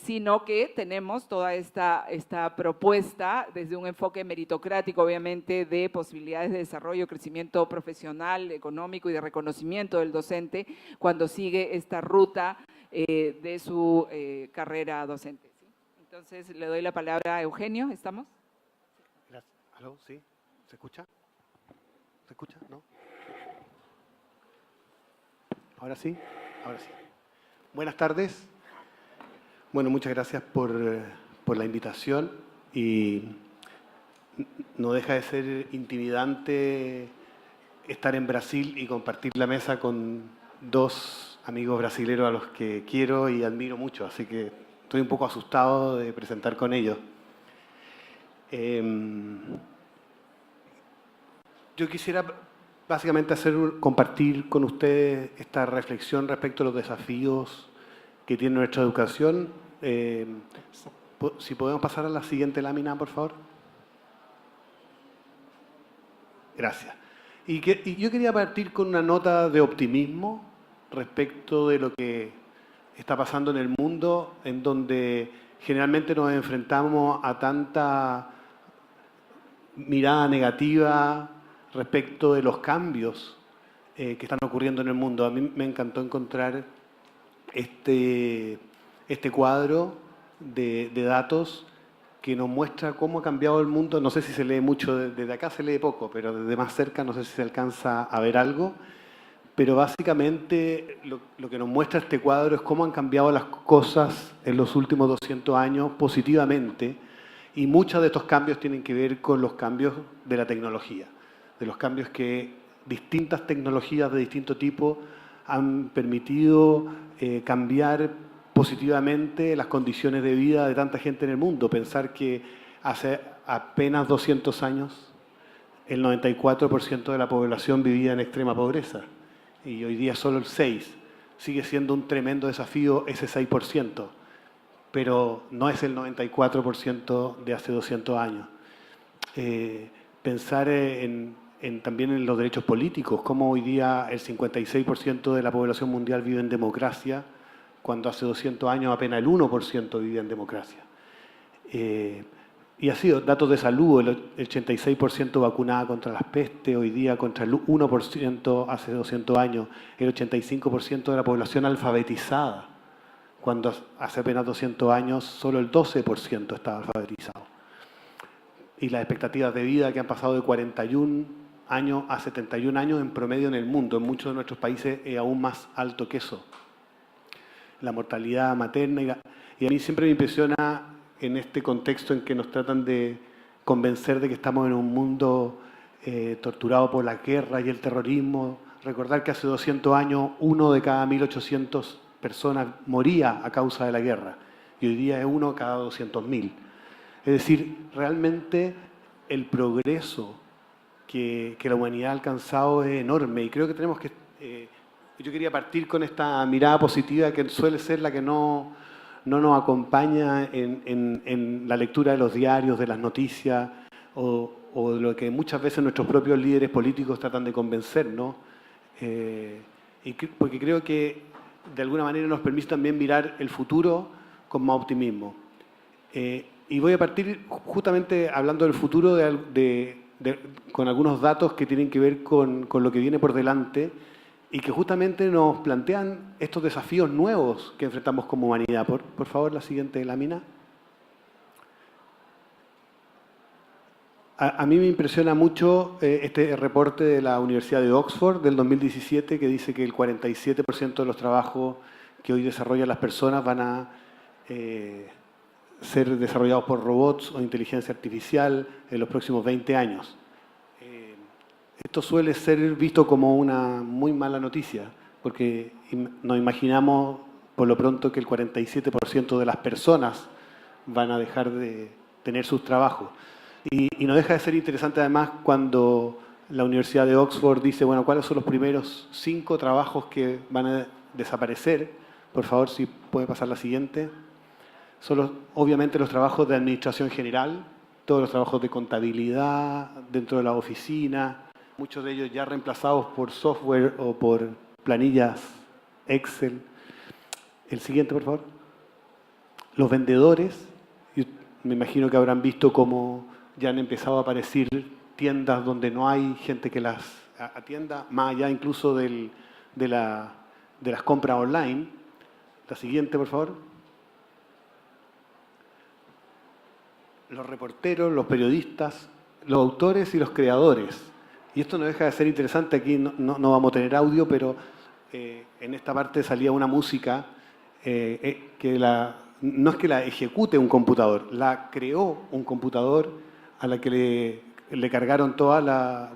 sino que tenemos toda esta propuesta desde un enfoque meritocrático, obviamente, de posibilidades de desarrollo, crecimiento profesional, económico y de reconocimiento del docente cuando sigue esta ruta de su carrera docente. Entonces, le doy la palabra a Eugenio. ¿Estamos? Gracias. ¿Aló? ¿Sí? ¿Se escucha? ¿Se escucha? ¿No? Ahora sí, ahora sí. Buenas tardes. Bueno, muchas gracias por la invitación y no deja de ser intimidante estar en Brasil y compartir la mesa con dos amigos brasileños a los que quiero y admiro mucho, así que estoy un poco asustado de presentar con ellos. Yo quisiera básicamente compartir con ustedes esta reflexión respecto a los desafíos que tiene nuestra educación. Si podemos pasar a la siguiente lámina, por favor. Gracias. Y yo quería partir con una nota de optimismo respecto de lo que está pasando en el mundo, en donde generalmente nos enfrentamos a tanta mirada negativa respecto de los cambios que están ocurriendo en el mundo. A mí me encantó encontrar este cuadro de datos que nos muestra cómo ha cambiado el mundo. No sé si se lee mucho, desde acá se lee poco, pero desde más cerca no sé si se alcanza a ver algo. Pero básicamente lo que nos muestra este cuadro es cómo han cambiado las cosas en los últimos 200 años positivamente, y muchos de estos cambios tienen que ver con los cambios de la tecnología, de los cambios que distintas tecnologías de distinto tipo han permitido cambiar positivamente las condiciones de vida de tanta gente en el mundo. Pensar que hace apenas 200 años el 94% de la población vivía en extrema pobreza y hoy día solo el 6%. Sigue siendo un tremendo desafío ese 6%, pero no es el 94% de hace 200 años. Pensar también en los derechos políticos, cómo hoy día el 56% de la población mundial vive en democracia, cuando hace 200 años apenas el 1% vivía en democracia. Y así, datos de salud, el 86% vacunada contra las pestes, hoy día contra el 1% hace 200 años, el 85% de la población alfabetizada, cuando hace apenas 200 años solo el 12% estaba alfabetizado. Y las expectativas de vida que han pasado de 41 años a 71 años en promedio en el mundo. En muchos de nuestros países es aún más alto que eso. La mortalidad materna. Y a mí siempre me impresiona en este contexto en que nos tratan de convencer de que estamos en un mundo torturado por la guerra y el terrorismo. Recordar que hace 200 años 1 de cada 1.800 personas moría a causa de la guerra. Y hoy día es 1 cada 200.000. Es decir, realmente el progreso que la humanidad ha alcanzado es enorme. Y creo que tenemos que... yo quería partir con esta mirada positiva que suele ser la que no nos acompaña en la lectura de los diarios, de las noticias, o de lo que muchas veces nuestros propios líderes políticos tratan de convencernos. Porque creo que de alguna manera nos permite también mirar el futuro con más optimismo. Y voy a partir justamente hablando del futuro con algunos datos que tienen que ver con lo que viene por delante y que justamente nos plantean estos desafíos nuevos que enfrentamos como humanidad. Por favor, la siguiente lámina. A mí me impresiona mucho este reporte de la Universidad de Oxford del 2017 que dice que el 47% de los trabajos que hoy desarrollan las personas van a ser desarrollados por robots o inteligencia artificial en los próximos 20 años. Esto suele ser visto como una muy mala noticia, porque nos imaginamos por lo pronto que el 47% de las personas van a dejar de tener sus trabajos. Y no deja de ser interesante además cuando la Universidad de Oxford dice, bueno, ¿cuáles son los primeros 5 trabajos que van a desaparecer? Por favor, si puede pasar la siguiente. Son obviamente los trabajos de administración general, todos los trabajos de contabilidad dentro de la oficina, muchos de ellos ya reemplazados por software o por planillas Excel. El siguiente, por favor. Los vendedores, me imagino que habrán visto cómo ya han empezado a aparecer tiendas donde no hay gente que las atienda, más allá incluso de las compras online. La siguiente, por favor. Los reporteros, los periodistas, los autores y los creadores. Y esto no deja de ser interesante, aquí no vamos a tener audio, pero en esta parte salía una música no es que la ejecute un computador, la creó un computador a la que le cargaron toda la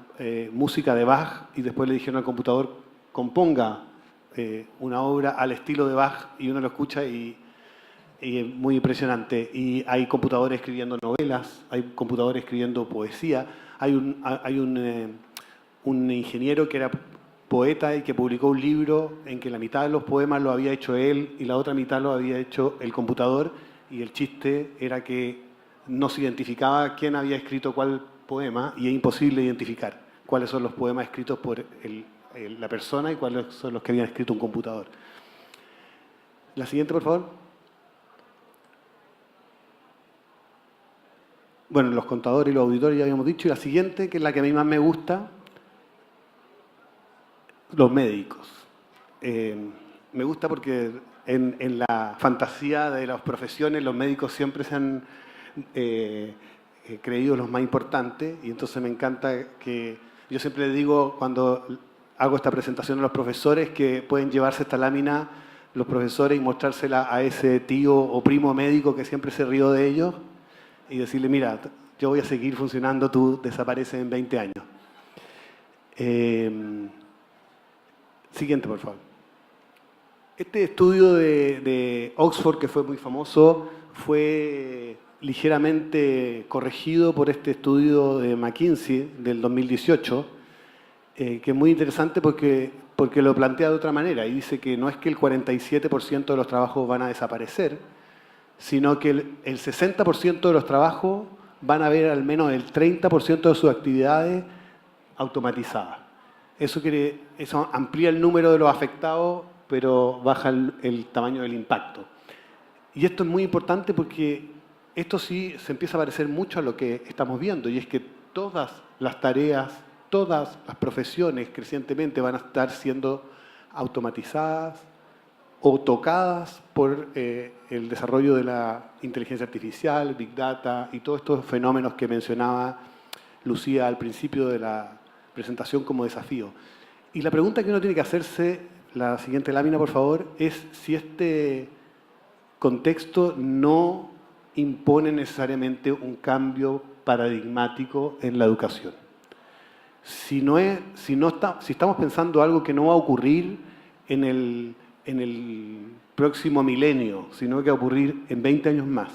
música de Bach y después le dijeron al computador componga una obra al estilo de Bach y uno lo escucha y es muy impresionante. Y hay computadores escribiendo novelas, hay computadores escribiendo poesía, hay un ingeniero que era poeta y que publicó un libro en que la mitad de los poemas lo había hecho él y la otra mitad lo había hecho el computador, y el chiste era que no se identificaba quién había escrito cuál poema y es imposible identificar cuáles son los poemas escritos por la persona y cuáles son los que habían escrito un computador. La siguiente, por favor. Bueno, los contadores y los auditores ya habíamos dicho, y la siguiente, que es la que a mí más me gusta, los médicos. Me gusta porque en la fantasía de las profesiones los médicos siempre se han creído los más importantes, y entonces me encanta que yo siempre les digo cuando hago esta presentación a los profesores que pueden llevarse esta lámina los profesores y mostrársela a ese tío o primo médico que siempre se rió de ellos y decirle, mira, yo voy a seguir funcionando, tú desapareces en 20 años. Siguiente, por favor. Este estudio de Oxford, que fue muy famoso, fue ligeramente corregido por este estudio de McKinsey del 2018, que es muy interesante porque lo plantea de otra manera y dice que no es que el 47% de los trabajos van a desaparecer, sino que el 60% de los trabajos van a ver al menos el 30% de sus actividades automatizadas. Eso amplía el número de los afectados, pero baja el tamaño del impacto. Y esto es muy importante porque esto sí se empieza a parecer mucho a lo que estamos viendo, y es que todas las tareas, todas las profesiones crecientemente van a estar siendo automatizadas o tocadas por el desarrollo de la inteligencia artificial, Big Data y todos estos fenómenos que mencionaba Lucía al principio de la presentación como desafío. Y la pregunta que uno tiene que hacerse, la siguiente lámina por favor, es si este contexto no impone necesariamente un cambio paradigmático en la educación. Si estamos pensando algo que no va a ocurrir en el próximo milenio, sino que va a ocurrir en 20 años más,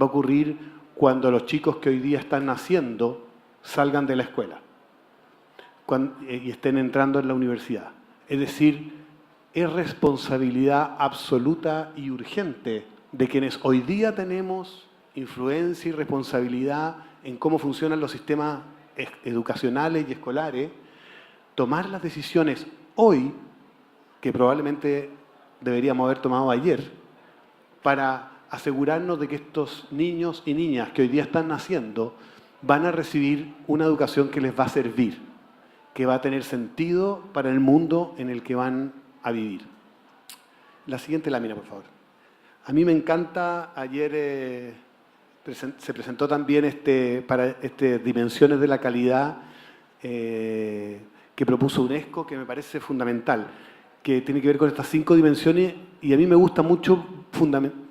va a ocurrir cuando los chicos que hoy día están naciendo salgan de la escuela y estén entrando en la universidad. Es decir, es responsabilidad absoluta y urgente de quienes hoy día tenemos influencia y responsabilidad en cómo funcionan los sistemas educacionales y escolares, tomar las decisiones hoy, que probablemente deberíamos haber tomado ayer, para asegurarnos de que estos niños y niñas que hoy día están naciendo van a recibir una educación que les va a servir, que va a tener sentido para el mundo en el que van a vivir. La siguiente lámina, por favor. A mí me encanta, ayer se presentó también para Dimensiones de la Calidad que propuso UNESCO, que me parece fundamental, que tiene que ver con estas 5 dimensiones, y a mí me gusta mucho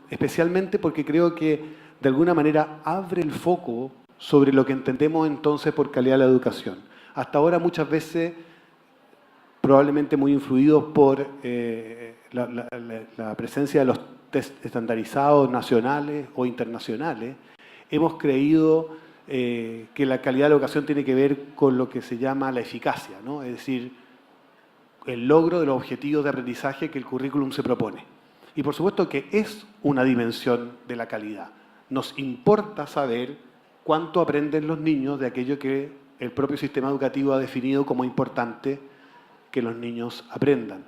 especialmente porque creo que de alguna manera abre el foco sobre lo que entendemos entonces por calidad de la educación. Hasta ahora muchas veces, probablemente muy influidos por la presencia de los test estandarizados nacionales o internacionales, hemos creído que la calidad de la educación tiene que ver con lo que se llama la eficacia, ¿no? Es decir, el logro de los objetivos de aprendizaje que el currículum se propone. Y por supuesto que es una dimensión de la calidad. Nos importa saber cuánto aprenden los niños de aquello que el propio sistema educativo ha definido como importante que los niños aprendan.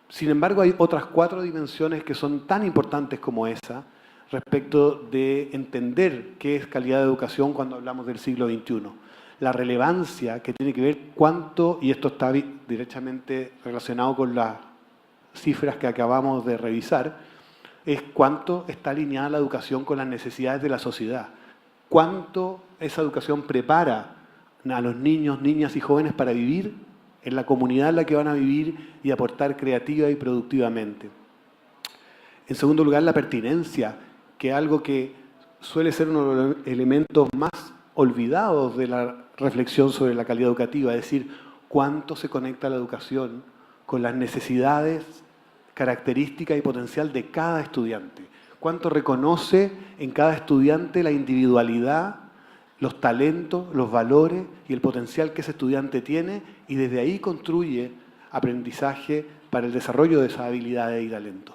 Sin embargo, hay otras 4 dimensiones que son tan importantes como esa respecto de entender qué es calidad de educación cuando hablamos del siglo XXI. La relevancia que tiene que ver cuánto, y esto está directamente relacionado con las cifras que acabamos de revisar, es cuánto está alineada la educación con las necesidades de la sociedad. Cuánto esa educación prepara a los niños, niñas y jóvenes para vivir en la comunidad en la que van a vivir y aportar creativa y productivamente. En segundo lugar, la pertinencia, que es algo que suele ser uno de los elementos más olvidados de la reflexión sobre la calidad educativa, es decir, cuánto se conecta la educación con las necesidades, características y potencial de cada estudiante, cuánto reconoce en cada estudiante la individualidad, los talentos, los valores y el potencial que ese estudiante tiene, y desde ahí construye aprendizaje para el desarrollo de esas habilidades y talentos.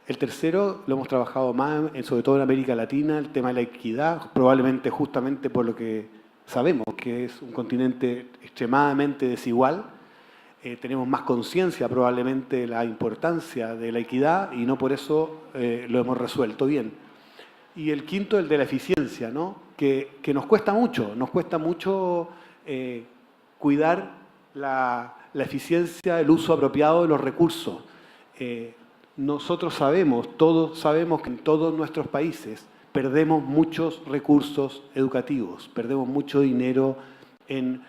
El tercero lo hemos trabajado más, sobre todo en América Latina, el tema de la equidad, probablemente justamente por lo que sabemos, que es un continente extremadamente desigual. Tenemos más conciencia probablemente de la importancia de la equidad y no por eso lo hemos resuelto bien. Y el quinto, el de la eficiencia, ¿no? Que nos cuesta mucho cuidar la eficiencia, el uso apropiado de los recursos. Nosotros sabemos, todos sabemos que en todos nuestros países perdemos muchos recursos educativos, perdemos mucho dinero en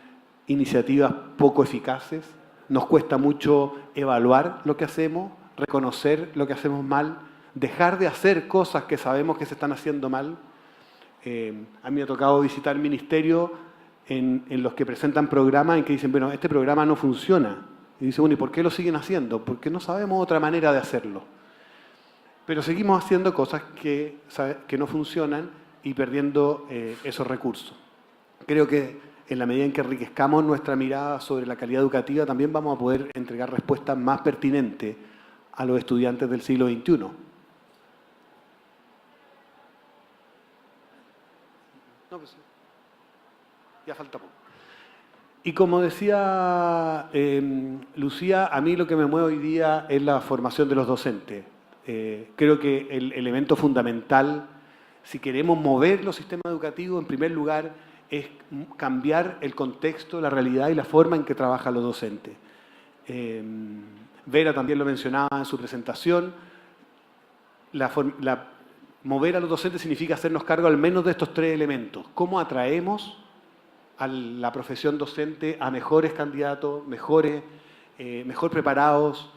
iniciativas poco eficaces, nos cuesta mucho evaluar lo que hacemos, reconocer lo que hacemos mal, dejar de hacer cosas que sabemos que se están haciendo mal. A mí me ha tocado visitar ministerios en los que presentan programas en que dicen, bueno, este programa no funciona. Y dicen, bueno, ¿y por qué lo siguen haciendo? Porque no sabemos otra manera de hacerlo. Pero seguimos haciendo cosas que no funcionan y perdiendo esos recursos. Creo que en la medida en que enriquezcamos nuestra mirada sobre la calidad educativa, también vamos a poder entregar respuestas más pertinentes a los estudiantes del siglo XXI. No, pues, ya falta poco. Y como decía Lucía, a mí lo que me mueve hoy día es la formación de los docentes. Creo que el elemento fundamental, si queremos mover los sistemas educativos, en primer lugar, es cambiar el contexto, la realidad y la forma en que trabajan los docentes. Vera también lo mencionaba en su presentación. Mover a los docentes significa hacernos cargo al menos de estos tres elementos. ¿Cómo atraemos a la profesión docente a mejores candidatos, mejor preparados,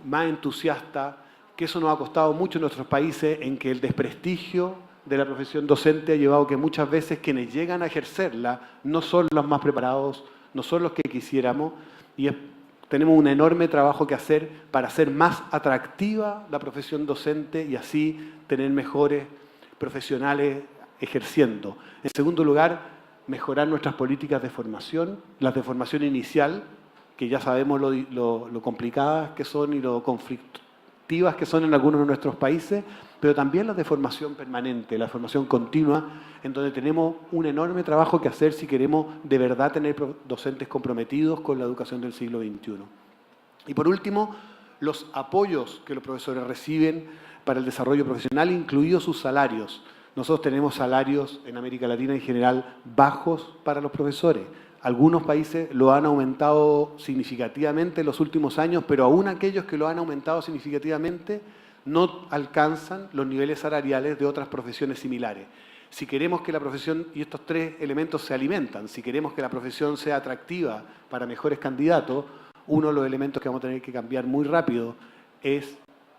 más entusiastas? Que eso nos ha costado mucho en nuestros países, en que el desprestigio de la profesión docente ha llevado que muchas veces quienes llegan a ejercerla no son los más preparados, no son los que quisiéramos, y tenemos un enorme trabajo que hacer para hacer más atractiva la profesión docente y así tener mejores profesionales ejerciendo. En segundo lugar, mejorar nuestras políticas de formación, las de formación inicial, que ya sabemos lo complicadas que son y lo conflictivas que son en algunos de nuestros países, pero también las de formación permanente, la formación continua, en donde tenemos un enorme trabajo que hacer si queremos de verdad tener docentes comprometidos con la educación del siglo XXI. Y por último, los apoyos que los profesores reciben para el desarrollo profesional, incluidos sus salarios. Nosotros tenemos salarios en América Latina en general bajos para los profesores. Algunos países lo han aumentado significativamente en los últimos años, pero aún aquellos que lo han aumentado significativamente no alcanzan los niveles salariales de otras profesiones similares. Si queremos que la profesión, y estos tres elementos se alimentan, si queremos que la profesión sea atractiva para mejores candidatos, uno de los elementos que vamos a tener que cambiar muy rápido es,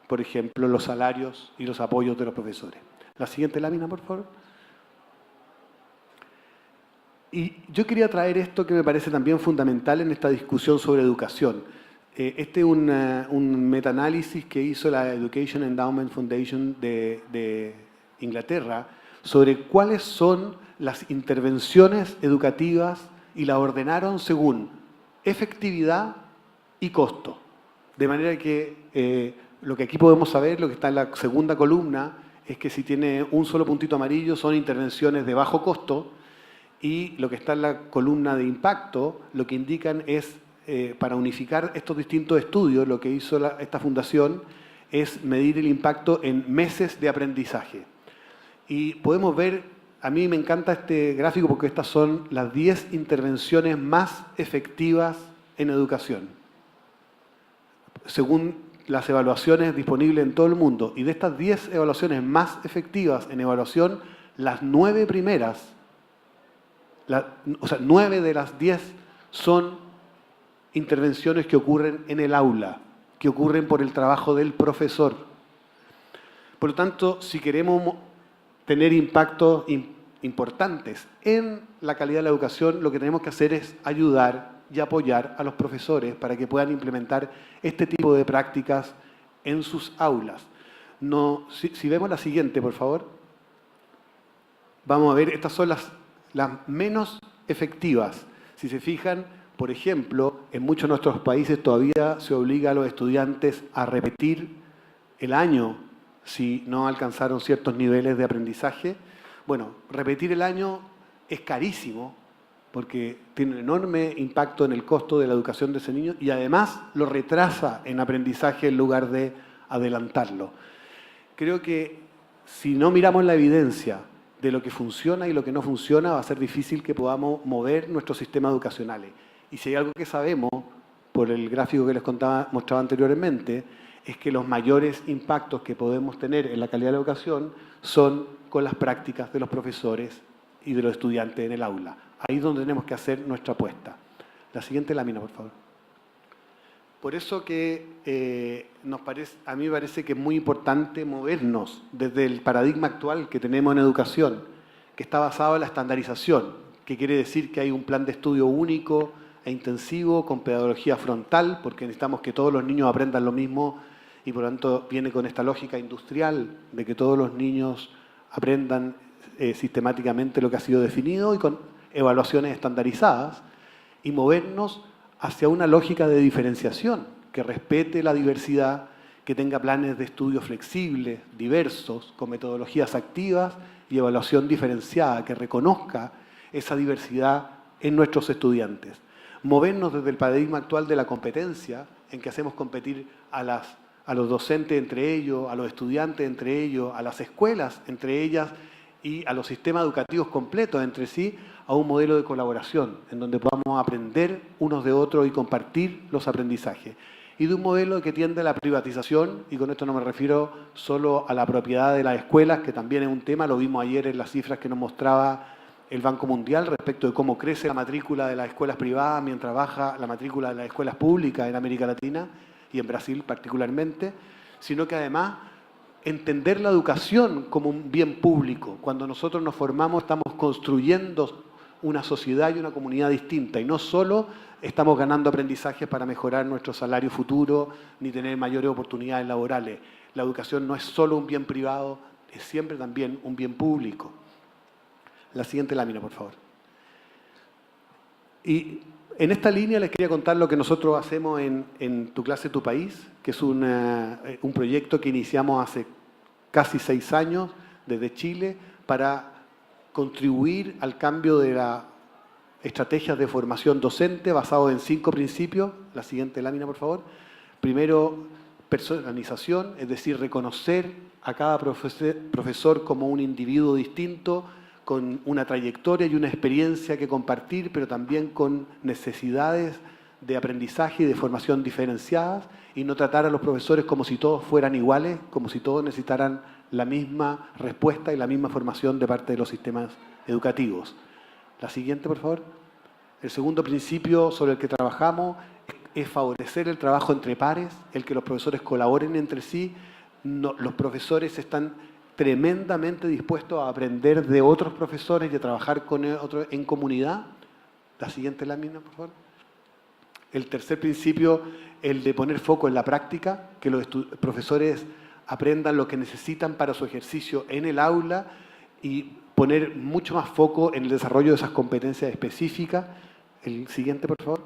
por ejemplo, los salarios y los apoyos de los profesores. La siguiente lámina, por favor. Y yo quería traer esto que me parece también fundamental en esta discusión sobre educación. Este es un metaanálisis que hizo la Education Endowment Foundation de Inglaterra sobre cuáles son las intervenciones educativas y la ordenaron según efectividad y costo. De manera que lo que aquí podemos saber, lo que está en la segunda columna, es que si tiene un solo puntito amarillo son intervenciones de bajo costo, y lo que está en la columna de impacto, lo que indican es, para unificar estos distintos estudios, lo que hizo esta fundación es medir el impacto en meses de aprendizaje. Y podemos ver, a mí me encanta este gráfico porque estas son las 10 intervenciones más efectivas en educación, según las evaluaciones disponibles en todo el mundo. Y de estas 10 evaluaciones más efectivas en evaluación, las 9 primeras, 9 de las 10 son intervenciones que ocurren en el aula, que ocurren por el trabajo del profesor. Por lo tanto, si queremos tener impactos importantes en la calidad de la educación, lo que tenemos que hacer es ayudar y apoyar a los profesores para que puedan implementar este tipo de prácticas en sus aulas. No, si vemos la siguiente, por favor. Vamos a ver, estas son las menos efectivas. Si se fijan, por ejemplo, en muchos de nuestros países todavía se obliga a los estudiantes a repetir el año si no alcanzaron ciertos niveles de aprendizaje. Bueno, repetir el año es carísimo porque tiene un enorme impacto en el costo de la educación de ese niño y además lo retrasa en aprendizaje en lugar de adelantarlo. Creo que si no miramos la evidencia de lo que funciona y lo que no funciona, va a ser difícil que podamos mover nuestros sistemas educacionales. Y si hay algo que sabemos, por el gráfico que les mostraba anteriormente, es que los mayores impactos que podemos tener en la calidad de la educación son con las prácticas de los profesores y de los estudiantes en el aula. Ahí es donde tenemos que hacer nuestra apuesta. La siguiente lámina, por favor. Por eso que a mí me parece que es muy importante movernos desde el paradigma actual que tenemos en educación, que está basado en la estandarización, que quiere decir que hay un plan de estudio único e intensivo con pedagogía frontal, porque necesitamos que todos los niños aprendan lo mismo y por lo tanto viene con esta lógica industrial de que todos los niños aprendan sistemáticamente lo que ha sido definido y con evaluaciones estandarizadas y movernos hacia una lógica de diferenciación que respete la diversidad, que tenga planes de estudio flexibles, diversos, con metodologías activas y evaluación diferenciada, que reconozca esa diversidad en nuestros estudiantes. Movernos desde el paradigma actual de la competencia, en que hacemos competir a los docentes entre ellos, a los estudiantes entre ellos, a las escuelas entre ellas y a los sistemas educativos completos entre sí, a un modelo de colaboración, en donde podamos aprender unos de otros y compartir los aprendizajes. Y de un modelo que tiende a la privatización, y con esto no me refiero solo a la propiedad de las escuelas, que también es un tema, lo vimos ayer en las cifras que nos mostraba el Banco Mundial respecto de cómo crece la matrícula de las escuelas privadas mientras baja la matrícula de las escuelas públicas en América Latina y en Brasil particularmente, sino que además entender la educación como un bien público. Cuando nosotros nos formamos estamos construyendo una sociedad y una comunidad distinta y no solo estamos ganando aprendizajes para mejorar nuestro salario futuro ni tener mayores oportunidades laborales. La educación no es solo un bien privado, es siempre también un bien público. La siguiente lámina, por favor. Y en esta línea les quería contar lo que nosotros hacemos en Tu Clase, Tu País, que es un proyecto que iniciamos hace casi 6 años desde Chile para contribuir al cambio de las estrategias de formación docente basado en 5 principios. La siguiente lámina, por favor. Primero, personalización, es decir, reconocer a cada profesor como un individuo distinto, con una trayectoria y una experiencia que compartir, pero también con necesidades de aprendizaje y de formación diferenciadas, y no tratar a los profesores como si todos fueran iguales, como si todos necesitaran la misma respuesta y la misma formación de parte de los sistemas educativos. La siguiente, por favor. El segundo principio sobre el que trabajamos es favorecer el trabajo entre pares, el que los profesores colaboren entre sí. Los profesores están tremendamente dispuestos a aprender de otros profesores y a trabajar con otros en comunidad. La siguiente lámina, por favor. El tercer principio, el de poner foco en la práctica, que los profesores aprendan lo que necesitan para su ejercicio en el aula y poner mucho más foco en el desarrollo de esas competencias específicas. El siguiente, por favor.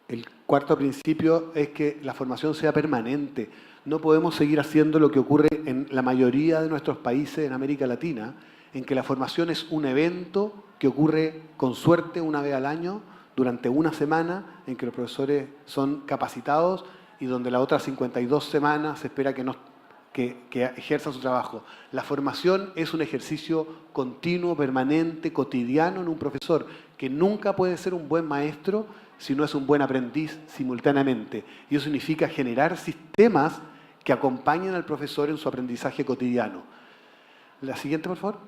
El cuarto principio es que la formación sea permanente. No podemos seguir haciendo lo que ocurre en la mayoría de nuestros países en América Latina, en que la formación es un evento que ocurre con suerte una vez al año, durante una semana, en que los profesores son capacitados y donde las otras 52 semanas se espera que ejerzan su trabajo. La formación es un ejercicio continuo, permanente, cotidiano en un profesor, que nunca puede ser un buen maestro si no es un buen aprendiz simultáneamente. Y eso significa generar sistemas que acompañen al profesor en su aprendizaje cotidiano. La siguiente, por favor.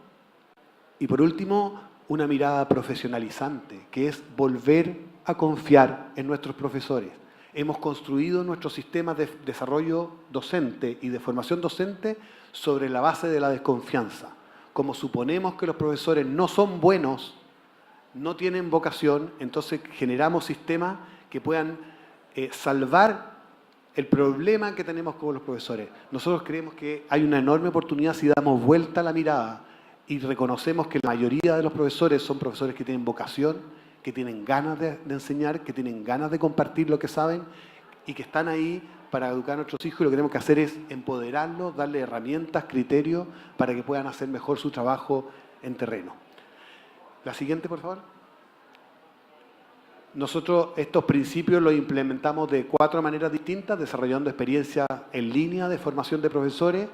Y por último, una mirada profesionalizante, que es volver a confiar en nuestros profesores. Hemos construido nuestro sistema de desarrollo docente y de formación docente sobre la base de la desconfianza. Como suponemos que los profesores no son buenos, no tienen vocación, entonces generamos sistemas que puedan salvar el problema que tenemos con los profesores. Nosotros creemos que hay una enorme oportunidad si damos vuelta a la mirada y reconocemos que la mayoría de los profesores son profesores que tienen vocación, que tienen ganas de enseñar, que tienen ganas de compartir lo que saben y que están ahí para educar a nuestros hijos. Y lo que tenemos que hacer es empoderarlos, darles herramientas, criterios para que puedan hacer mejor su trabajo en terreno. La siguiente, por favor. Nosotros estos principios los implementamos de 4 maneras distintas, desarrollando experiencias en línea de formación de profesores,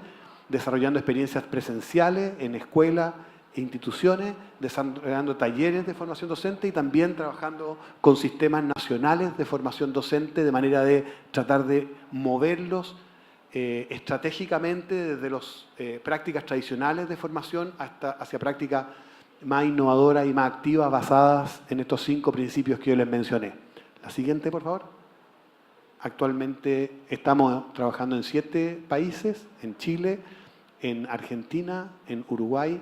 desarrollando experiencias presenciales en escuelas e instituciones, desarrollando talleres de formación docente y también trabajando con sistemas nacionales de formación docente de manera de tratar de moverlos estratégicamente desde las prácticas tradicionales de formación hacia prácticas más innovadoras y más activas basadas en estos 5 principios que yo les mencioné. La siguiente, por favor. Actualmente estamos trabajando en 7 países, en Chile, en Argentina, en Uruguay,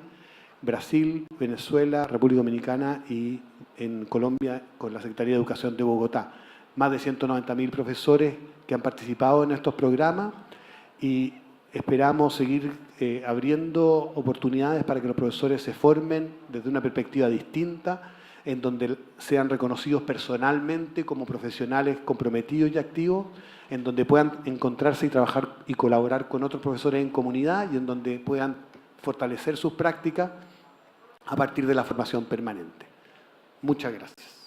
Brasil, Venezuela, República Dominicana y en Colombia con la Secretaría de Educación de Bogotá. Más de 190.000 profesores que han participado en estos programas y esperamos seguir abriendo oportunidades para que los profesores se formen desde una perspectiva distinta, en donde sean reconocidos personalmente como profesionales comprometidos y activos, en donde puedan encontrarse y trabajar y colaborar con otros profesores en comunidad y en donde puedan fortalecer sus prácticas a partir de la formación permanente. Muchas gracias.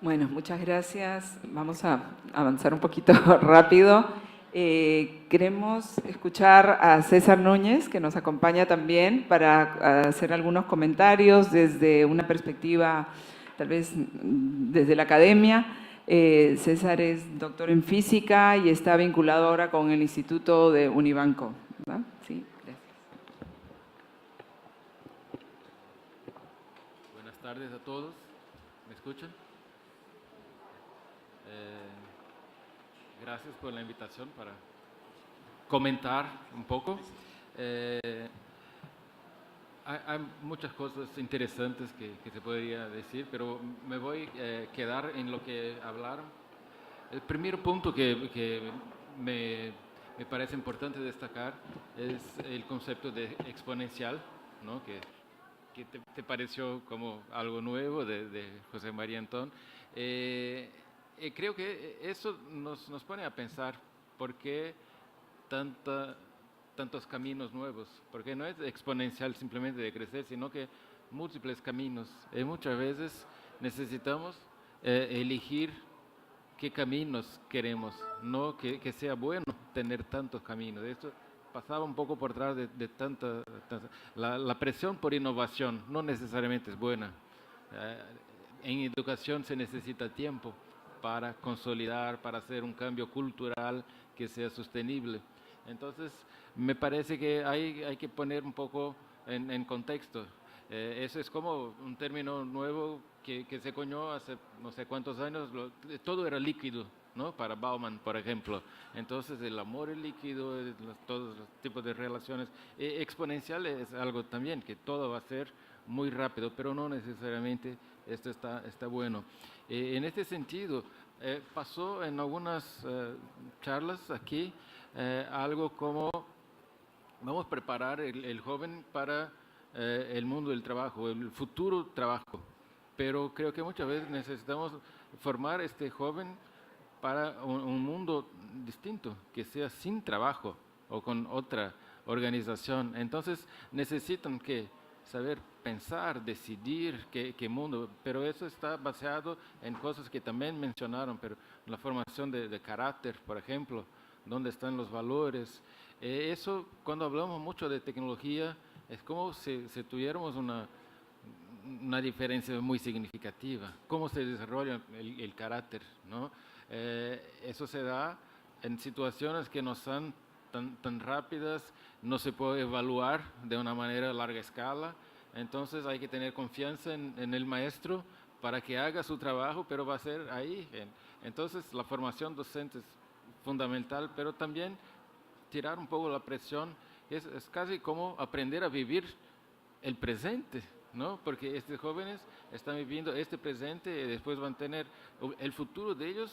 Bueno, muchas gracias. Vamos a avanzar un poquito rápido. Queremos escuchar a César Núñez, que nos acompaña también para hacer algunos comentarios desde una perspectiva, tal vez desde la academia. César es doctor en física y está vinculado ahora con el Instituto de Unibanco, ¿verdad? Sí, gracias. Buenas tardes a todos. ¿Me escuchan? Gracias por la invitación para comentar un poco. Hay muchas cosas interesantes que se podría decir, pero me voy a quedar en lo que hablaron. El primer punto que me parece importante destacar es el concepto de exponencial, ¿no? que te pareció como algo nuevo de José María Antón. Creo que eso nos pone a pensar por qué tantos caminos nuevos, porque no es exponencial simplemente de crecer, sino que múltiples caminos. Muchas veces necesitamos elegir qué caminos queremos, no que sea bueno tener tantos caminos. Esto pasaba un poco por detrás de tanta la presión por innovación no necesariamente es buena. En educación se necesita tiempo para consolidar, para hacer un cambio cultural que sea sostenible. Entonces, me parece que hay que poner un poco en contexto. Eso es como un término nuevo que se coñó hace no sé cuántos años. Todo era líquido, ¿no? Para Bauman, por ejemplo. Entonces, el amor es líquido, todos los tipos de relaciones. Exponencial es algo también, que todo va a ser muy rápido, pero no necesariamente esto está bueno. En este sentido, pasó en algunas charlas aquí algo como vamos a preparar el joven para el mundo del trabajo, el futuro trabajo, pero creo que muchas veces necesitamos formar a este joven para un mundo distinto, que sea sin trabajo o con otra organización. Entonces necesitan que saber pensar, decidir qué mundo, pero eso está basado en cosas que también mencionaron, pero la formación de carácter, por ejemplo, dónde están los valores. Eso, cuando hablamos mucho de tecnología, es como si tuviéramos una diferencia muy significativa, cómo se desarrolla el carácter, ¿no? Eso se da en situaciones que nos han tan rápidas, no se puede evaluar de una manera a larga escala. Entonces hay que tener confianza en el maestro para que haga su trabajo, pero va a ser ahí. Entonces la formación docente es fundamental, pero también tirar un poco la presión. Es casi como aprender a vivir el presente, ¿no? Porque estos jóvenes están viviendo este presente y después van a tener el futuro de ellos.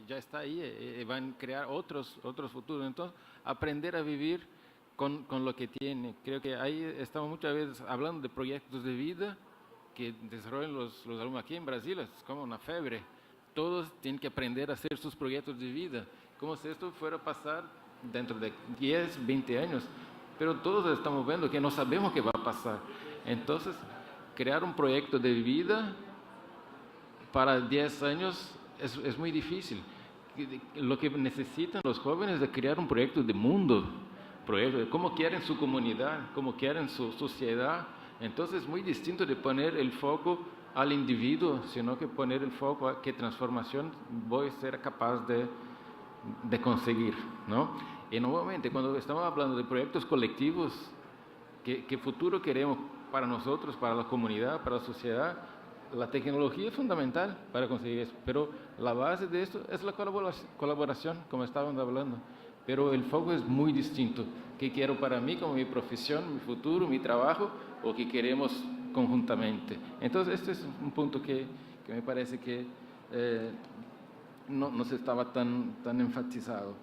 Ya está ahí, van a crear otros futuros. Entonces, aprender a vivir con lo que tiene. Creo que ahí estamos muchas veces hablando de proyectos de vida que desarrollan los alumnos aquí en Brasil. Es como una fiebre. Todos tienen que aprender a hacer sus proyectos de vida, como si esto fuera a pasar dentro de 10, 20 años. Pero todos estamos viendo que no sabemos qué va a pasar. Entonces, crear un proyecto de vida para 10 años es muy difícil. Lo que necesitan los jóvenes es crear un proyecto de mundo, proyecto de cómo quieren su comunidad, cómo quieren su sociedad. Entonces es muy distinto de poner el foco al individuo, sino que poner el foco a qué transformación voy a ser capaz de conseguir, ¿no? Y nuevamente, cuando estamos hablando de proyectos colectivos, ¿qué futuro queremos para nosotros, para la comunidad, para la sociedad? La tecnología es fundamental para conseguir eso, pero la base de esto es la colaboración, como estábamos hablando. Pero el foco es muy distinto. ¿Qué quiero para mí, como mi profesión, mi futuro, mi trabajo, o qué queremos conjuntamente? Entonces, este es un punto que me parece que no se estaba tan enfatizado.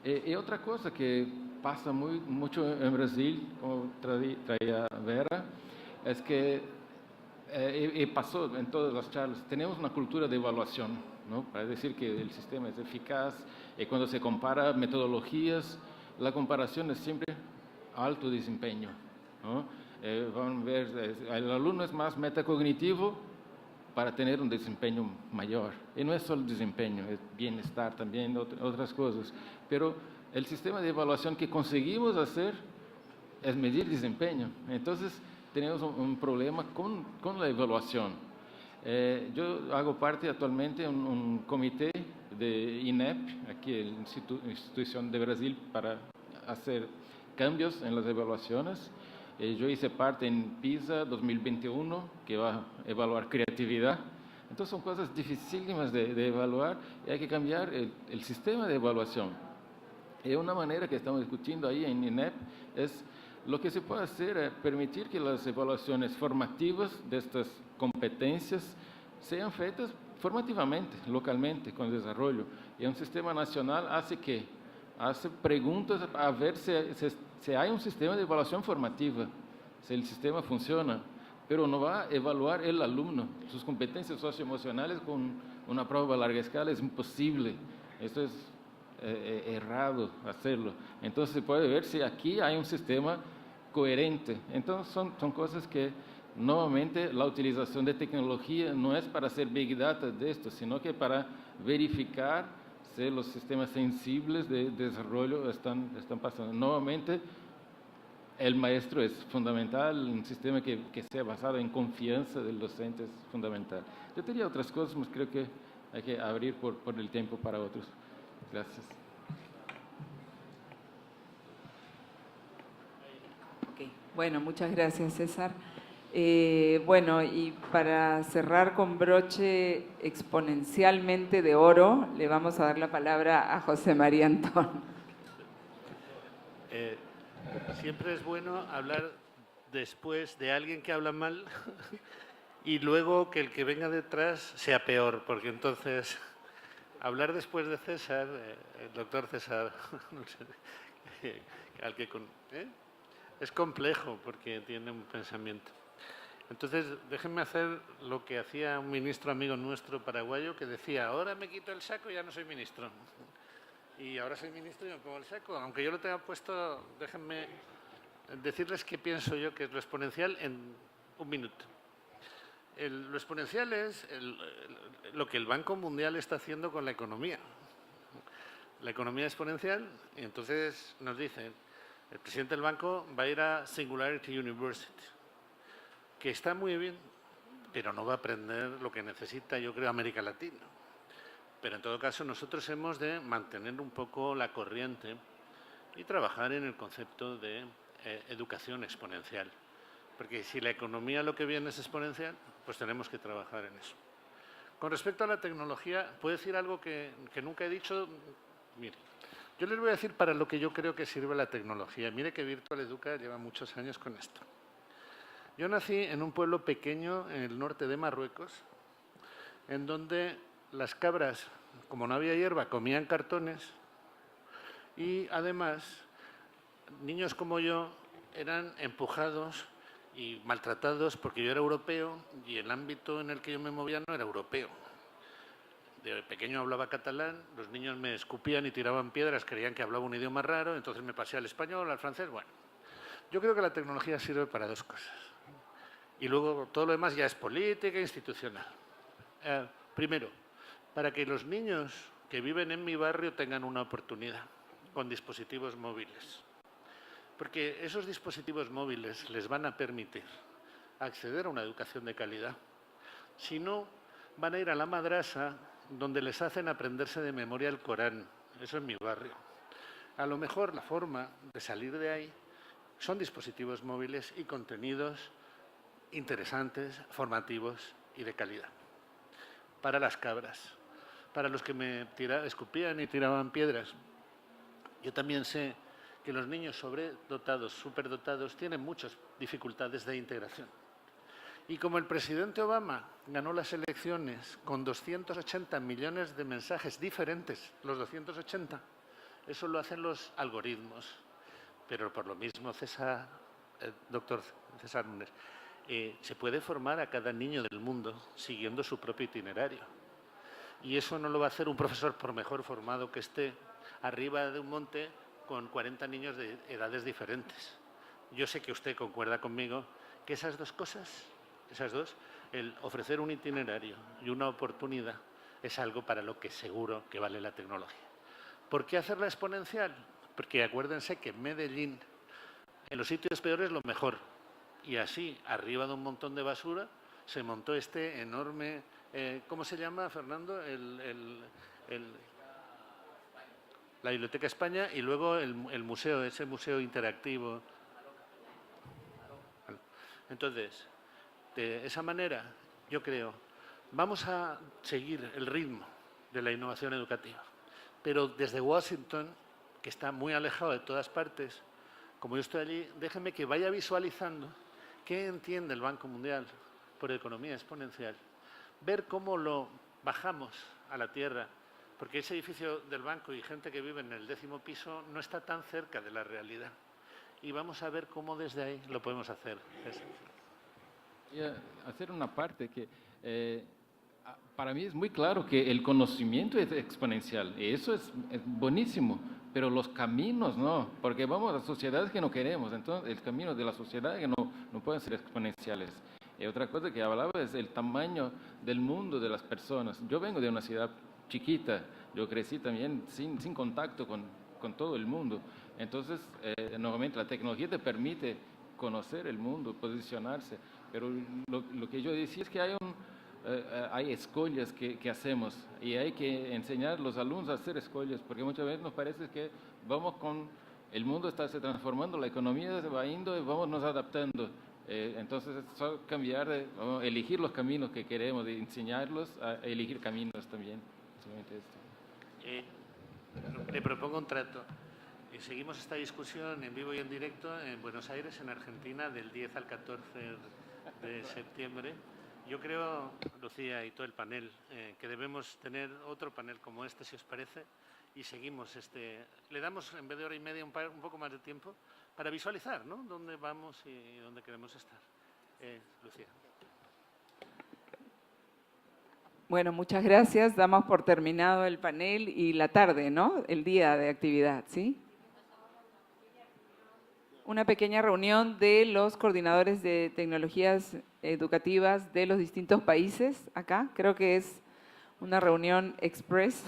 Y otra cosa que pasa mucho en Brasil, como traía Vera, es que y pasó en todas las charlas, tenemos una cultura de evaluación, ¿no? Para decir que el sistema es eficaz, y cuando se compara metodologías, la comparación es siempre alto desempeño, ¿no? Van a ver, el alumno es más metacognitivo para tener un desempeño mayor. Y no es solo desempeño, es bienestar también, otras cosas. Pero el sistema de evaluación que conseguimos hacer es medir desempeño. Entonces, tenemos un problema con la evaluación. Yo hago parte actualmente de un comité de INEP, aquí la institución de Brasil, para hacer cambios en las evaluaciones. Yo hice parte en PISA 2021, que va a evaluar creatividad. Entonces son cosas dificílimas de evaluar y hay que cambiar el sistema de evaluación. Y una manera que estamos discutiendo ahí en INEP es lo que se puede hacer es permitir que las evaluaciones formativas de estas competencias sean feitas formativamente, localmente, con desarrollo. Y un sistema nacional hace preguntas a ver si hay un sistema de evaluación formativa, si el sistema funciona, pero no va a evaluar el alumno. Sus competencias socioemocionales con una prueba a larga escala es imposible. Esto es errado hacerlo. Entonces se puede ver si aquí hay un sistema coherente. Entonces son cosas que nuevamente la utilización de tecnología no es para hacer big data de esto, sino que para verificar si los sistemas sensibles de desarrollo están pasando. Nuevamente el maestro es fundamental, un sistema que sea basado en confianza del docente es fundamental. Yo tenía otras cosas, pero creo que hay que abrir por el tiempo para otros. Gracias. Okay. Bueno, muchas gracias, César. Bueno, y para cerrar con broche exponencialmente de oro, le vamos a dar la palabra a José María Antón. Siempre es bueno hablar después de alguien que habla mal y luego que el que venga detrás sea peor, porque entonces hablar después de César, el doctor César, no sé, es complejo porque tiene un pensamiento. Entonces, déjenme hacer lo que hacía un ministro amigo nuestro paraguayo que decía, ahora me quito el saco y ya no soy ministro. Y ahora soy ministro y me pongo el saco. Aunque yo lo tenga puesto, déjenme decirles qué pienso yo que es lo exponencial en un minuto. Lo exponencial es lo que el Banco Mundial está haciendo con la economía. La economía exponencial, y entonces nos dicen, el presidente del banco va a ir a Singularity University, que está muy bien, pero no va a aprender lo que necesita, yo creo, América Latina. Pero en todo caso nosotros hemos de mantener un poco la corriente y trabajar en el concepto de educación exponencial. Porque si la economía lo que viene es exponencial, pues tenemos que trabajar en eso. Con respecto a la tecnología, ¿puedo decir algo que nunca he dicho? Mire, yo les voy a decir para lo que yo creo que sirve la tecnología. Mire que Virtual Educa lleva muchos años con esto. Yo nací en un pueblo pequeño en el norte de Marruecos, en donde las cabras, como no había hierba, comían cartones y además niños como yo eran empujados y maltratados porque yo era europeo y el ámbito en el que yo me movía no era europeo. De pequeño hablaba catalán, los niños me escupían y tiraban piedras, creían que hablaba un idioma raro, entonces me pasé al español, al francés, bueno. Yo creo que la tecnología sirve para dos cosas. Y luego todo lo demás ya es política institucional. Primero, para que los niños que viven en mi barrio tengan una oportunidad con dispositivos móviles. Porque esos dispositivos móviles les van a permitir acceder a una educación de calidad. Si no, van a ir a la madrasa donde les hacen aprenderse de memoria el Corán. Eso en mi barrio. A lo mejor la forma de salir de ahí son dispositivos móviles y contenidos interesantes, formativos y de calidad. Para las cabras, para los que me escupían y tiraban piedras. Yo también sé que los niños sobredotados, superdotados, tienen muchas dificultades de integración. Y como el presidente Obama ganó las elecciones con 280 millones de mensajes diferentes, los 280, eso lo hacen los algoritmos. Pero por lo mismo, doctor César Núñez, se puede formar a cada niño del mundo siguiendo su propio itinerario. Y eso no lo va a hacer un profesor, por mejor formado que esté, arriba de un monte con 40 niños de edades diferentes. Yo sé que usted concuerda conmigo que esas dos cosas, el ofrecer un itinerario y una oportunidad, es algo para lo que seguro que vale la tecnología. ¿Por qué hacerla exponencial? Porque acuérdense que en Medellín, en los sitios peores, lo mejor. Y así, arriba de un montón de basura, se montó este enorme, ¿cómo se llama, Fernando? La Biblioteca España y luego el museo, ese museo interactivo. Entonces, de esa manera, yo creo, vamos a seguir el ritmo de la innovación educativa. Pero desde Washington, que está muy alejado de todas partes, como yo estoy allí, déjenme que vaya visualizando qué entiende el Banco Mundial por economía exponencial, ver cómo lo bajamos a la tierra, porque ese edificio del banco y gente que vive en el 10º piso no está tan cerca de la realidad. Y vamos a ver cómo desde ahí lo podemos hacer. Y hacer una parte que para mí es muy claro que el conocimiento es exponencial, y eso es buenísimo, pero los caminos no, porque vamos a sociedades que no queremos, entonces el camino de la sociedad que no pueden ser exponenciales. Y otra cosa que hablaba es el tamaño del mundo de las personas. Yo vengo de una ciudad chiquita, yo crecí también sin contacto con todo el mundo, entonces nuevamente la tecnología te permite conocer el mundo, posicionarse, pero lo que yo decía es que hay escollas que hacemos y hay que enseñar a los alumnos a hacer escollas, porque muchas veces nos parece que el mundo está se transformando, la economía se va yendo y vamos nos adaptando. Entonces, es cambiar, elegir los caminos que queremos, de enseñarlos a elegir caminos también. Le propongo un trato. Seguimos esta discusión en vivo y en directo en Buenos Aires, en Argentina, del 10 al 14 de septiembre. Yo creo, Lucía y todo el panel, que debemos tener otro panel como este, si os parece, y seguimos le damos en vez de hora y media un poco más de tiempo para visualizar, ¿no?, dónde vamos y dónde queremos estar. Lucía. Bueno, muchas gracias. Damos por terminado el panel y la tarde, ¿no? El día de actividad, ¿sí? Una pequeña reunión de los coordinadores de tecnologías educativas de los distintos países acá. Creo que es una reunión express.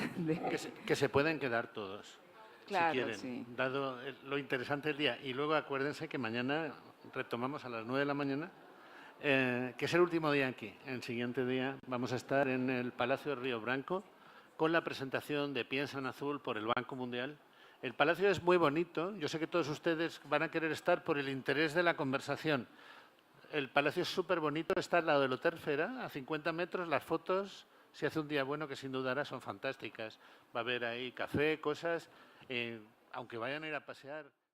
Que se pueden quedar todos, claro, si quieren, sí, dado lo interesante del día. Y luego acuérdense que mañana retomamos a las 9 de la mañana, que es el último día aquí. El siguiente día vamos a estar en el Palacio de Río Branco con la presentación de Piensa en Azul por el Banco Mundial, El palacio es muy bonito. Yo sé que todos ustedes van a querer estar por el interés de la conversación. El palacio es súper bonito, está al lado del Hotel Fera, a 50 metros. Las fotos, si hace un día bueno, que sin duda son fantásticas. Va a haber ahí café, cosas. Aunque vayan a ir a pasear.